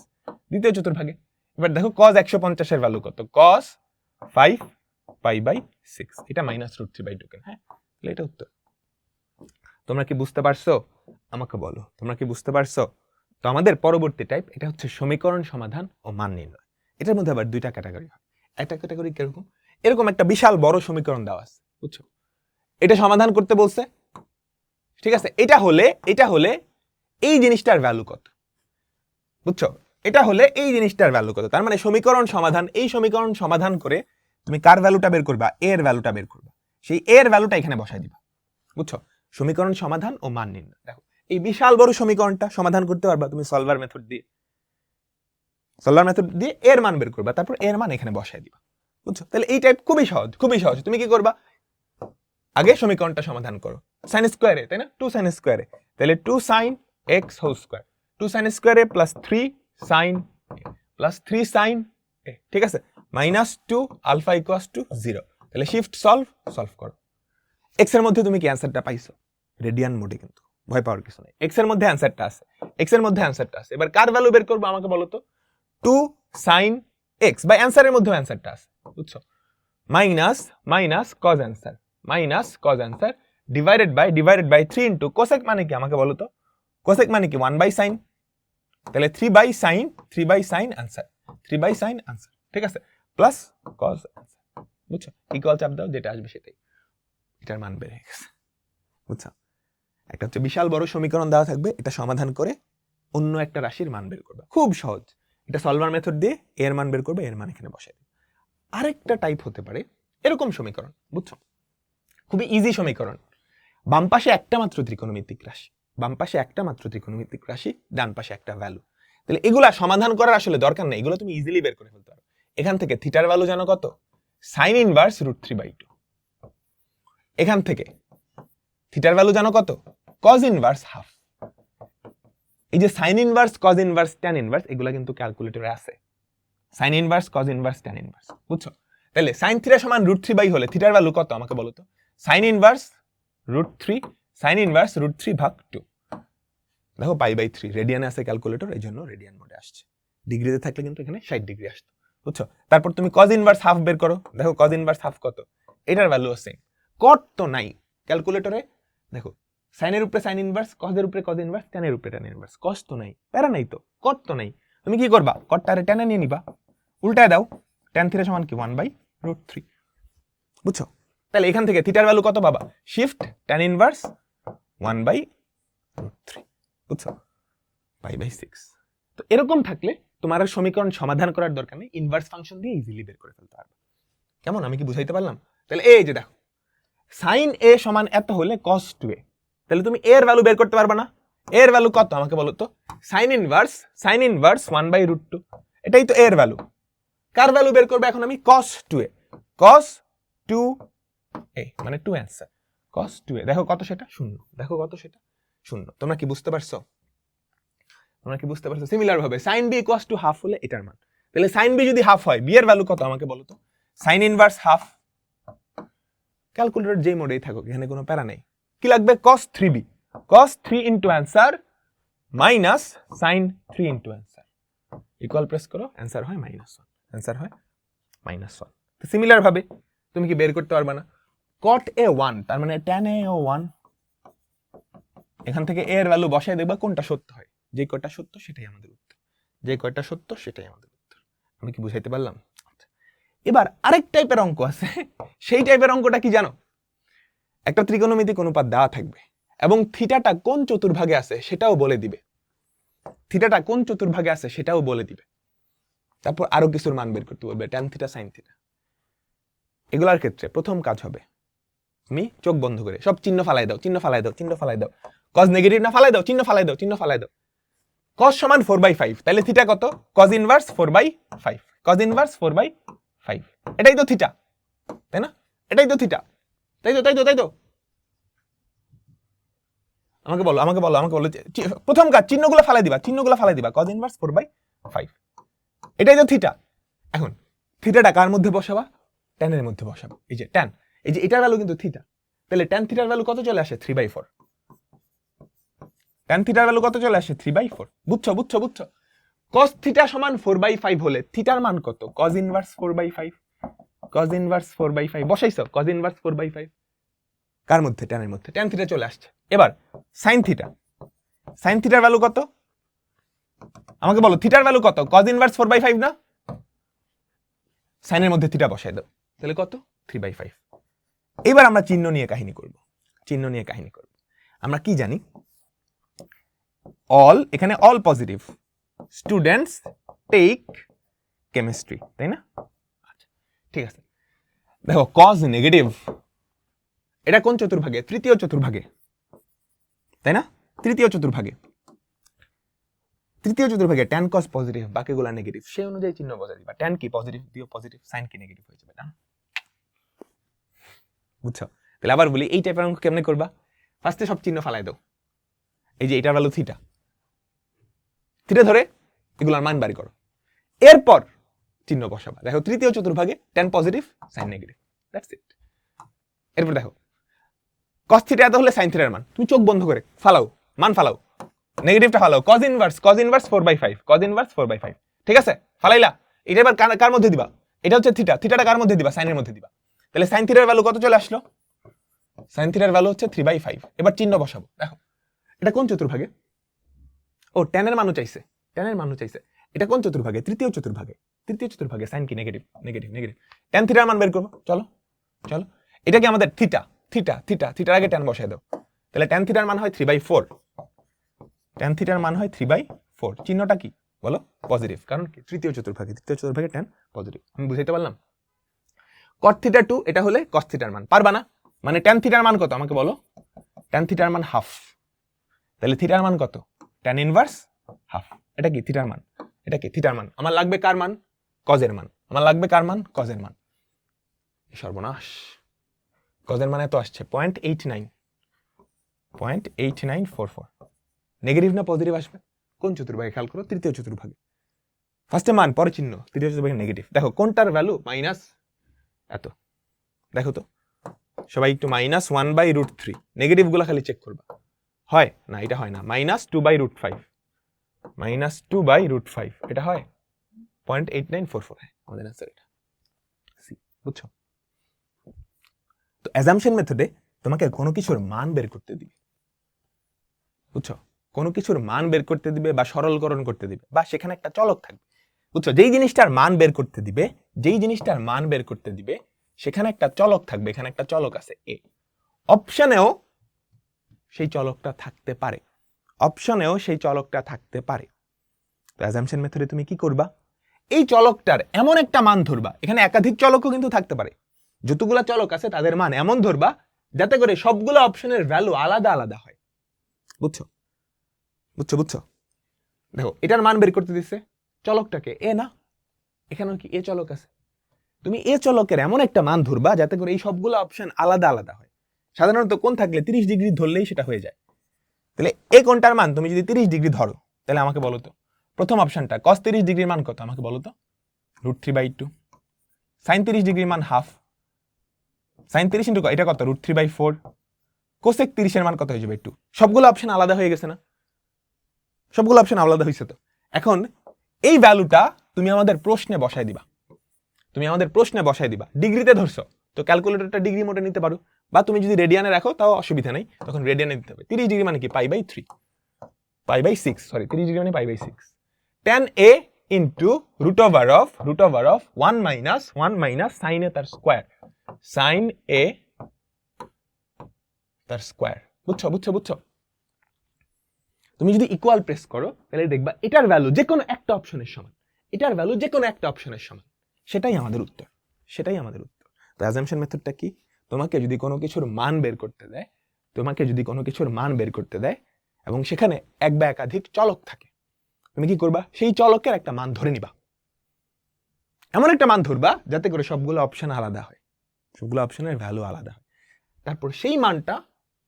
দ্বিতীয় চতুর্ভাগে। এবার দেখো cos 150 এর ভ্যালু কত? cos 5π/6 এটা -√3/2 কেন? হ্যাঁ, তাহলে এটা উত্তর। তোমরা কি বুঝতে পারছো? আমাকে বলো, তোমরা কি বুঝতে পারছো? তো আমাদের পরবর্তী টাইপ, এটা হচ্ছে সমীকরণ সমাধান ও মান নির্ণয়। এটার মধ্যে আবার দুইটা ক্যাটাগরি হয়। একটা ক্যাটাগরি কিরকম? এরকম একটা বিশাল বড় সমীকরণ দেওয়া আছে, বুঝছো? এটা সমাধান করতে বলছে, ঠিক আছে, এটা হলে এই জিনিসটার ভ্যালু কত, বুঝছো? এটা হলে এই জিনিসটার ভ্যালু কত। তার মানে সমীকরণ সমাধান, এই সমীকরণ সমাধান করে তুমি কার ভ্যালুটা বের করবা, এর ভ্যালুটা বের করবা, সেই এর ভ্যালুটা এখানে বসাই দিবা, বুঝছো? সমীকরণ সমাধান ও মান নির্ণয়। দেখো এই বিশাল বড় সমীকরণটা সমাধান করতে পারবা তুমি সলভার মেথড দিয়ে এর মান বের করবা, তারপর এর মান এখানে বসাই দিবা, বুঝছো? তাহলে এই টাইপ খুবই সহজ। তুমি কি করবা, আগে সমীকরণটা সমাধান করো সাইন স্কোয়ারে, তাই না, 2 সাইন স্কোয়ারে, তাহলে 2 sine x whole square, 2 sine স্কোয়ারে প্লাস 3 সাইন প্লাস 3 সাইন এ, ঠিক আছে, মাইনাস 2 আলফা ইকুয়ালস টু 0। তাহলে শিফট সলভ করো। এক্স এর মধ্যে তুমি কি অ্যান্সারটা পাইছো? রেডিয়ান মোডে, কিন্তু ভয় পাওয়ার কিছু নেই, এক্স এর মধ্যে অ্যান্সারটা আছে। এবার কার ভ্যালু বের করবো আমাকে বলো তো? 2 সাইন এক্স, বা অ্যান্সারের মধ্যে অ্যান্সারটা আছে, বুঝছো? Minus cos answer divided by 3 into cosec মানে কি আমাকে বলো তো? কোসেক মানে কি 1 বাই সাইন, তাহলে 3 বাই সাইন অ্যান্সার, ঠিক আছে, প্লাস কজ অ্যান্সার, বুঝছো? ইকুয়াল চাপ দাও, যেটা আসবে সেটাই, এটার মান বের হয়ে গেছে, বুঝছো? একটা হচ্ছে বিশাল বড় সমীকরণ দেওয়া থাকবে, এটা সমাধান করে অন্য একটা রাশির মান বের করবে, খুব সহজ। এটা সলভার মেথড দিয়ে এর মান বের করবে, এর মান এখানে বসাই দেবে। আরেকটা টাইপ হতে পারে এরকম সমীকরণ, বুঝছো? খুবই ইজি সমীকরণ, বাম পাশে একটা মাত্র ত্রিকোণমিতিক রাশি, ডান পাশে একটা ভ্যালু। তাহলে এগুলা সমাধান করার আসলে দরকার নেই, এগুলো তুমি ইজিলি বের করে ফেলতে পারো। এখান থেকে থিটার ভ্যালু জানো কত? Sign inverse √3/2। এখান থেকে থিটার ভ্যালু জানো কত? Cos inverse half. এই যে sign inverse, cos inverse, tan inverse, এগুলা কিন্তু ক্যালকুলেটরে আছে। Sign inverse, cos inverse, tan inverse, বুঝছো? তাহলে সাইন থিটা সমান √3 হলে থিটার ভ্যালু কত আমাকে বলো তো? সাইন ইনভার্স √3 ভাগ 2, দেখো π/3, রেডিয়ানে আছে ক্যালকুলেটর, এই জন্য রেডিয়ান মোডে আসছে। ডিগ্রিতে থাকলে কিন্তু এখানে 60 ডিগ্রি আসতো, বুঝছো? তারপর তুমি কজ ইনভার্স হাফ বের করো, দেখো কজ ইনভার্স হাফ কত, এটার ভ্যালু সেম। কট তো নাই ক্যালকুলেটরে, দেখো সাইনের উপরে সাইন ইনভার্স, কজের উপরে কজ ইনভার্স, ট্যানের উপরে ট্যান ইনভার্স, কস তো নাই, প্যারা নাই তো, কট তো নাই। তুমি কি করবা? কটটারে ট্যানে নিয়ে নিবা, উল্টায় দাও, ট্যান থিটা সমান কি 1/√3, বুঝছো? তাহলে এখান থেকে থিটার ভ্যালু কত পাবা? শিফট ট্যান ইনভার্স 1/√3, বুঝছো? π/6। তো এরকম থাকলে তোমার আর সমীকরণ সমাধান করার দরকার নেই, ইনভার্স ফাংশন দিয়ে ইজিলি বের করে ফেলতে পারবে। কেমন, আমি কি বুঝাইতে পারলাম? তাহলে এই যে দেখো, সাইন এ সমান এত হলে কস 2a, তাহলে তুমি এর ভ্যালু বের করতে পারবে না? এর ভ্যালু কত আমাকে বলো তো? সাইন ইনভার্স 1/√2, এটাই তো এর ভ্যালু। কার ভ্যালু বের করবে এখন আমি? cos 2a, মানে 2 অ্যান্সার, cos 2a। দেখো কত সেটা? 0। তোমরা কি বুঝতে পারছো? সিমিলার ভাবে sin b equals to half হলে এটার মান, তাহলে sin b যদি হাফ হয়, b এর ভ্যালু কত আমাকে বলো তো? sin ইনভার্স হাফ, ক্যালকুলেটর যে মোডেই থাকুক এখানে কোনো প্যারা নেই, কি লাগবে? cos 3 into answer minus sin 3 into answer, equal press করো, অ্যান্সার হয় -1। তো সিমিলার ভাবে তুমি কি বের করতে পারবে না? cot a 1, তার মানে tan a ও 1, এখান থেকে a এর ভ্যালু বসায় দেখবা কোনটা সত্য হয়, যে কয়টা সত্য সেটাই আমাদের উত্তর, আমি কি বুঝাইতে পারলাম? এবার আরেক টাইপের অঙ্ক আছে, সেই টাইপের অঙ্কটা কি জানো? একটা ত্রিকোণমিতিক অনুপাত দেওয়া থাকবে এবং থিটাটা কোন চতুর্ভাগে আছে সেটাও বলে দিবে, তারপর আরো কিছুর মান বের করতে বলবে, ট্যান থিটা, সাইন থিটা। এগুলার ক্ষেত্রে প্রথম কাজ হবে তুমি চোখ বন্ধ করে সব চিহ্ন ফালাই দাও, কজ নেগেটিভ না, ফালাই দাও, চিহ্ন ফালাই দাও। কজ সমান 4/5, তাহলে থিটা কত? কজ ইনভার্স 4/5, এটাই তো থিটা, তাই না? এটাই তো থিটা, তাই তো। আমাকে বলো প্রথম কাজ, চিহ্নগুলো ফালাই দিবা, কজ ইনভার্স 4/5, এটাই তো থিটা। এখন থিটাটা কার মধ্যে বসাবা? ট্যানের মধ্যে বসাবো, এই যে ট্যান, এই যে এটার ভ্যালু কিন্তু থিটা, তাহলে ট্যান থিটার ভ্যালু কত চলে আসে? 3/4। ট্যান থিটার ভ্যালু কত চলে আসে? 3/4। বুঝছো? cos থিটা সমান 4/5 হলে থিটার মান কত? cos ইনভার্স 4/5, বসাইছো, cos ইনভার্স 4/5 কার মধ্যে? ট্যানের মধ্যে, ট্যান থিটা চলে আসছে। এবার sin থিটার ভ্যালু কত আমাকে বলো? থিটার ভ্যালু কত? cos ইনভার্স 4/5 না? সাইনের মধ্যে থিটা বসাই দাও, তাহলে কত? 3/5। এবার আমরা চিহ্ন নিয়ে কাহিনী করব। আমরা কি জানি, অল, এখানে all positive students take chemistry, তাই না? ঠিক আছে, দেখো কজ নেগেটিভ, এটা কোন চতুর্ভাগে? তৃতীয় চতুর্ভাগে, তাই না? তৃতীয় চতুর্ভাগে ট্যান কজ পজিটিভ, বাকিগুলা নেগেটিভ, সেই অনুযায়ী চিহ্ন বসাই দিবা। ট্যান কি পজিটিভ দিও, পজিটিভ, সাইন কি নেগেটিভ হয়ে যাবে, না? বুঝছো? তাহলে আবার বলি, এই টাইপের অঙ্ক কেমনে করবা? ফার্স্টে সব চিহ্ন ফালাই দাও, এই যে এটার ভ্যালু থিটা, থিটা ধরে এগুলার মান বাড়ি করো, এরপর চিহ্ন বসাবা। দেখো তৃতীয় চতুর্ভাগে tan positive, sine negative, that's it. এরপর দেখো কস থিটা এত হলে সাইন থিটার মান, তুমি চোখ বন্ধ করে ফালাও, মান ফালাও, নেগেটিভটা ফালাও, কজ ইনভার্স 4/5, কজ ইনভার্স 4/5, ঠিক আছে? ফালাইলা, এটা এবার কার মধ্যে দিবা? এটা হচ্ছে থিটা, থিটাটা কার মধ্যে দিবা? সাইনের মধ্যে দিবা। তাহলে সাইন থিটার ভ্যালু কত চলে আসলো? সাইন থিটার ভ্যালু হচ্ছে 3/5। এবার চিহ্ন বসাবো। দেখো এটা কোন চতুর্ভাগে? ও ট্যানের মানও চাইছে, ট্যানের মানও চাইছে। এটা কোন চতুর্ভাগে? তৃতীয় চতুর্ভাগে। তৃতীয় চতুর্ভাগে সাইন কি নেগেটিভ, নেগেটিভ, নেগেটিভ। ট্যান থিটার মান বের করবো, চলো চলো। এটা কি আমাদের থিটা, থিটা, থিটা, থিটার আগে ট্যান বসাই দাও। তাহলে ট্যান থিটার মান হয় 3/4, ট্যান থিটার মান হয় 3/4। চিহ্নটা কি বলো? পজিটিভ, কারণ কি? তৃতীয় চতুর্ভাগে, তৃতীয় চতুর্ভাগে ট্যান পজিটিভ। আমি বুঝাইতে পারলাম? কট থিটা 2, এটা হলে কস থিটার মান, পারবা না? মানে ট্যান থিটার মান কত আমাকে বলো? ট্যান থিটার মান হাফ, তাহলে থিটার মান কত? Tan inverse half. এটা কি থিটার মান, এটা কি থিটার মান। আমার লাগবে কার মান? কজের মান। আমার লাগবে কার মান? কজের মান। সর্বনাশ, কজের মান এত আসছে 0.89, 0.8944। নেগেটিভ না পজিটিভ আসবে? কোন চতুর্ভাগে খেয়াল করো? তৃতীয় চতুর্ভাগে। ফার্স্টে মান, পরে চিহ্ন, তৃতীয় চতুর্ভাগে নেগেটিভ। দেখো কোনটার ভ্যালু মাইনাস এত, দেখো তো সবাই একটু, -1/√3। নেগেটিভ গুলা খালি চেক করবা, হয় না? এটা হয় না। -2/√5, -2/√5, এটা হয় 0.8944, আমাদের অ্যান্সার এটা। বুঝছো? তো অ্যাজাম্পশন মেথডে তোমাকে কোনো কিছুর মান বের করতে দিবে, বুঝছো? কোনো কিছুর মান বের করতে দিবে বা সরলকরণ করতে দিবে, বা সেখানে একটা চলক থাকবে, বুঝছো? যেই জিনিসটার মান বের করতে দিবে, যেই জিনিসটার মান বের করতে দিবে, সেখানে একটা চলক থাকবে। এখানে একটা চলক আছে এ, অপশনেও সেই চলকটা থাকতে পারে, অপশনেও সেই চলকটা থাকতে পারে। তো অ্যাজাম্পশন মেথডে তুমি কি করবা? এই চলকটার এমন একটা মান ধরবা, এখানে একাধিক চলকও কিন্তু থাকতে পারে, যতগুলা চলক আছে তাদের মান এমন ধরবা যাতে করে সবগুলো অপশনের ভ্যালু আলাদা আলাদা হয়। বুঝছো? বুঝছো? বুঝছো? দেখো এটার মান বের করতে দিচ্ছে, চলকটাকে এ না, এখানেও কি এ চলক আছে, তুমি এ চলকের এমন একটা মান ধরবা যাতে করে এই সবগুলো অপশন আলাদা আলাদা হয়। সাধারণত কোণ থাকলে 30 ডিগ্রি ধরলেই সেটা হয়ে যায়। তাহলে এ কোণটার মান তুমি যদি 30 ডিগ্রি ধরো, তাহলে আমাকে বলো তো প্রথম অপশনটা cos 30 ডিগ্রির মান কত আমাকে বলো তো? √3/2। sin 30 ডিগ্রির মান হাফ, sin 30 ইন্টু এটা কত? √3/4। cosec 30 এর মান কত হয়ে যাবে? 2। সবগুলো অপশন আলাদা হয়ে গেছে না? সবগুলো অপশন আলাদা হয়েছে। তো এখন এই ভ্যালুটা তুমি আমাদের প্রশ্নে বসাই দিবা, তুমি আমাদের প্রশ্নে বসাই দিবা। ডিগ্রিতে ধরছো তো ক্যালকুলেটরটা ডিগ্রি মোডে নিতে পারো, বা তুমি যদি রেডিয়ানে রাখো তাও অসুবিধা নেই, তখন রেডিয়ানে দিতে হবে। 30 ডিগ্রি মানে কি? π/3, π/6, সরি 30 ডিগ্রি মানে π/6। tan a into √of 1 minus sin a তার স্কোয়ার, sin a তার স্কোয়ার। বুঝছো? বুঝছো? বুঝছো? তুমি যদি ইকুয়াল প্রেস করো তাহলে দেখবা এটার ভ্যালু যে কোনো একটা অপশনের সমান, এটার ভ্যালু যে কোনো একটা অপশনের সমান। সেটাই আমাদের উত্তর, সেটাই আমাদের উত্তর। তো অ্যাজাম্পশন মেথডটা কি? তোমাকে যদি কোনো কিছুর মান বের করতে দেয়, তোমাকে যদি কোনো কিছুর মান বের করতে দেয় এবং সেখানে এক বা একাধিক চলক থাকে, তুমি কি করবা? সেই চলকের একটা মান ধরে নিবা, এমন একটা মান ধরবা যাতে করে সবগুলো অপশন আলাদা হয়, সবগুলো অপশনের ভ্যালু আলাদা হয়। তারপর সেই মানটা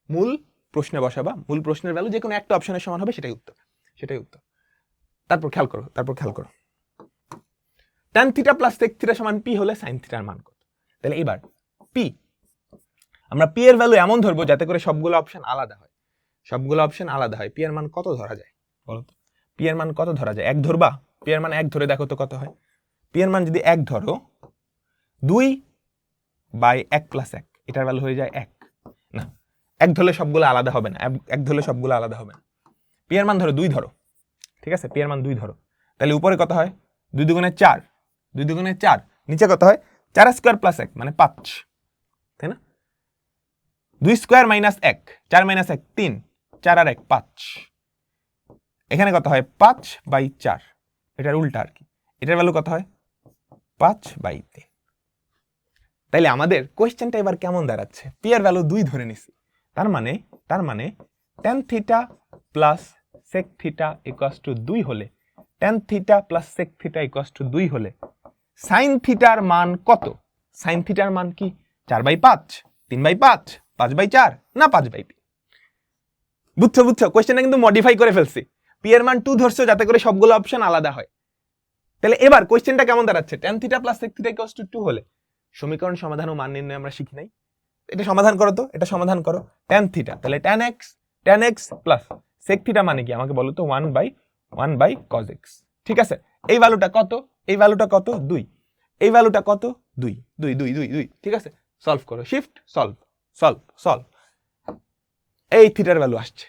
মূল প্রশ্নে বসাবা, মূল প্রশ্নের ভ্যালু যে কোনো একটা অপশনের সমান হবে, সেটাই উত্তর, সেটাই উত্তর। তারপর খেয়াল করো tan θ + sec θ সমান p হলে sin θ এর মান কত? তাহলে এবার p, আমরা p এর ভ্যালু এমন ধরবো যাতে করে সবগুলো অপশন আলাদা হয়, সবগুলো অপশন আলাদা হয়। p এর মান কত ধরা যায় বলো তো? p এর মান কত ধরা যায়? 1 ধরবা? p এর মান 1 ধরে দেখো তো কত হয়। p এর মান যদি 1 ধরো, 2/1 + 1, এটার ভ্যালু হয়ে যায় 1। না, 1 ধরলে সবগুলো আলাদা হবে না, 1 ধরলে সবগুলো আলাদা হবে না। p এর মান ধরো 2 ধরো, ঠিক আছে? p এর মান 2 ধরো, তাহলে উপরে কত হয়? 2 দুগুণে 4, 2 দুগুণে 4, নিচে কত হয়? 4² + 1 মানে 5, তাই না? 2 স্কয়ার মাইনাস 1, 4 মাইনাস 1 3, 4 আর 1 5। এখানে কত হয় 5/4, এটার উল্টা আর কি, এটার ভ্যালু কত হয় 5/3। তাইলে আমাদের কোয়েশ্চেনটা এবার কেমন দাঁড়াচ্ছে, পি এর ভ্যালু 2 ধরে নিছি, তার মানে tan theta plus sec theta equals to 2 হলে, tan theta plus sec theta equals to 2 হলে sin থিটার মান কত? sin থিটার মান কি 4/5, 3/5, 5/4 না 5/3? বুঝছো কোয়েশ্চেনটা কিন্তু মডিফাই করে ফেলছি। পি এর মান 2 ধরছো যাতে করে সবগুলো অপশন আলাদা হয়। তাহলে এবার কোয়েশ্চেনটা কেমন দাঁড়াচ্ছে, tan theta plus sec theta equals to 2 হলে সমীকরণ সমাধান ও মান নির্ণয় আমরা শিখি নাই? এটা সমাধান করো তো, এটা সমাধান করো। tan থিটা তাহলে tan x plus sec theta মানে কি আমাকে বলো তো 1 বাই cos x। ঠিক আছে, এই ভ্যালুটা কত? এই ভ্যালুটা কত 2, এই ভ্যালুটা কত 2 2 2 2 2। ঠিক আছে, সলভ করো, শিফট সলভ। এই থিটার ভ্যালু আসছে,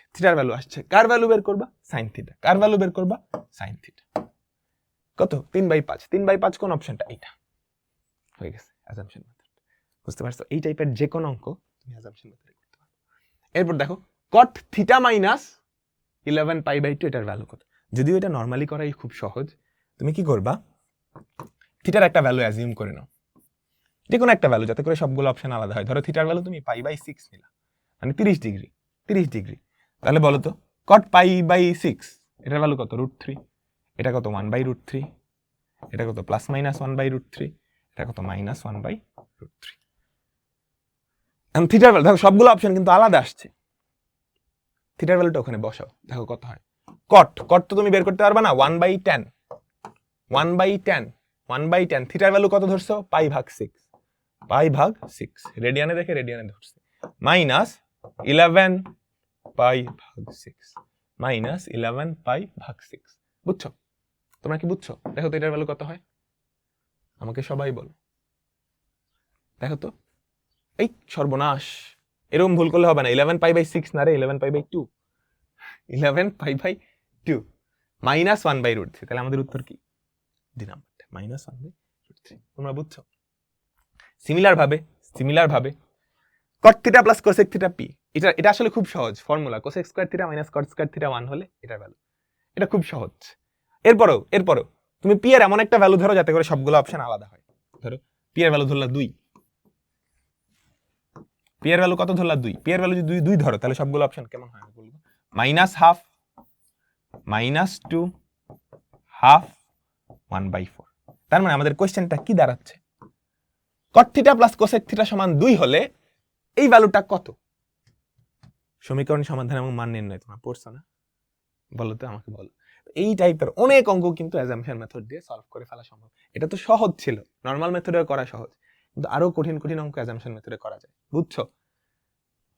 কার ভ্যালু বের করবা? sin theta. কার ভ্যালু বের করবা? sin theta. কত? 3/5। 3/5 কোন অপশনটা? এইটা হয়ে গেছে অ্যাজাম্পশন মেথড। বুঝতে পারছো, এই টাইপের যে কোন অঙ্ক তুমি অ্যাজাম্পশন মেথডে করতে পারো। এরপর দেখো cot থিটা মাইনাস 11π/2 এটার ভ্যালু কত? যদিও এটা নরমালি করাই খুব সহজ। তুমি কি করবা, থিটার একটা ভ্যালু অ্যাজিউম করে নাও, যে কোনো একটা ভ্যালু, যাতে করে সবগুলো অপশন আলাদা হয়। ধরো থিটার ভ্যালু তুমি π/6 নিলা, মানে 30 ডিগ্রি। তাহলে বলো তো cot π/6 এটার ভ্যালু কত? √3। এটা কত? 1/√3। এটা কত? Plus minus 1/√3। এটা কত? মাইনাস 1/√3। এখন থিটার ভ্যালু দেখো, সবগুলো অপশন কিন্তু আলাদা আসছে। থিটার ভ্যালুটা ওখানে বসাও, দেখো কত হয়। cot তো তুমি বের করতে পারবা না, 1/10। থিটার ভ্যালু কত ধরছো? π/6। রেডিয়ানে দেখে রেডিয়ানে ধরছে। মাইনাস 11π/6। বুঝছো? তোমরা কি বুঝছো? দেখো তো এটার ভ্যালু কত হয়, আমাকে সবাই বলো। দেখো তো, এই সর্বনাশ, এরকম ভুল করলে হবে না। 11π/6 না রে, 11π/2। 11π/2 মাইনাস 1/√3। তাহলে আমাদের উত্তর কি? ডি নাম্বারটা, মাইনাস 1/√3। তোমরা বুঝছো? সিমিলার ভাবে cot theta plus cosec theta P, এটা আসলে খুব সহজ formula. cosec square theta minus cot square theta 1 হলে এটার ভ্যালু, এটা খুব সহজ। এরপরও তুমি পি এর এমন একটা ভ্যালু ধরো যাতে করে সবগুলো অপশন আলাদা হয়। ধরো পি এর ভ্যালু ধরলা 2, পি এর ভ্যালু কত ধরলা 2, পি এর ভ্যালু যদি 2 ধরো তাহলে সবগুলো অপশন কেমন হয় বলবো? -1/2, -2, 1/2, 1/4। তার মানে আমাদের কোশ্চেনটা কি দাঁড়াচ্ছে, cot theta plus cosec theta সমান 2 হলে এই ভ্যালুটা কত? সমীকরণ সমাধান এবং মান নির্ণয় তোমরা পড়ছো না? বলো তো, আমাকে বলো। এই টাইপের অনেক অঙ্ক কিন্তু অ্যাজাম্পশন মেথড দিয়ে সলভ করে ফেলা সম্ভব। এটা তো সহজ ছিল, নরমাল মেথডে করা সহজ, কিন্তু আরো কঠিন অঙ্ক অ্যাজাম্পশন মেথডে করা যায়। বুঝছো?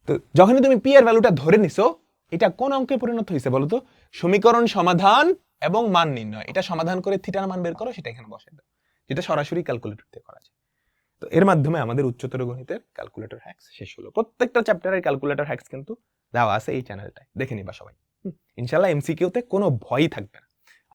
তো যখনই তুমি পি এর ভ্যালুটা ধরে নিছো, এটা কোন অঙ্কে পরিণত হয়েছে বলো তো? সমীকরণ সমাধান এবং মান নির্ণয়। এটা সমাধান করে থিটার মান বের করো, সেটা এখানে বসাই দাও, যেটা সরাসরি ক্যালকুলেটর দিয়ে করা যায়। তো এর মাধ্যমে আমাদের উচ্চতর গণিতের ক্যালকুলেটর হ্যাক্স শেষ হলো। প্রত্যেকটা চ্যাপ্টারের ক্যালকুলেটর হ্যাক্স কিন্তু দেওয়া আছে এই চ্যানেলটায়, দেখে নিবা সবাই। ইনশাআল্লাহ এমসিকিউতে কোনো ভয়ই থাকবে না।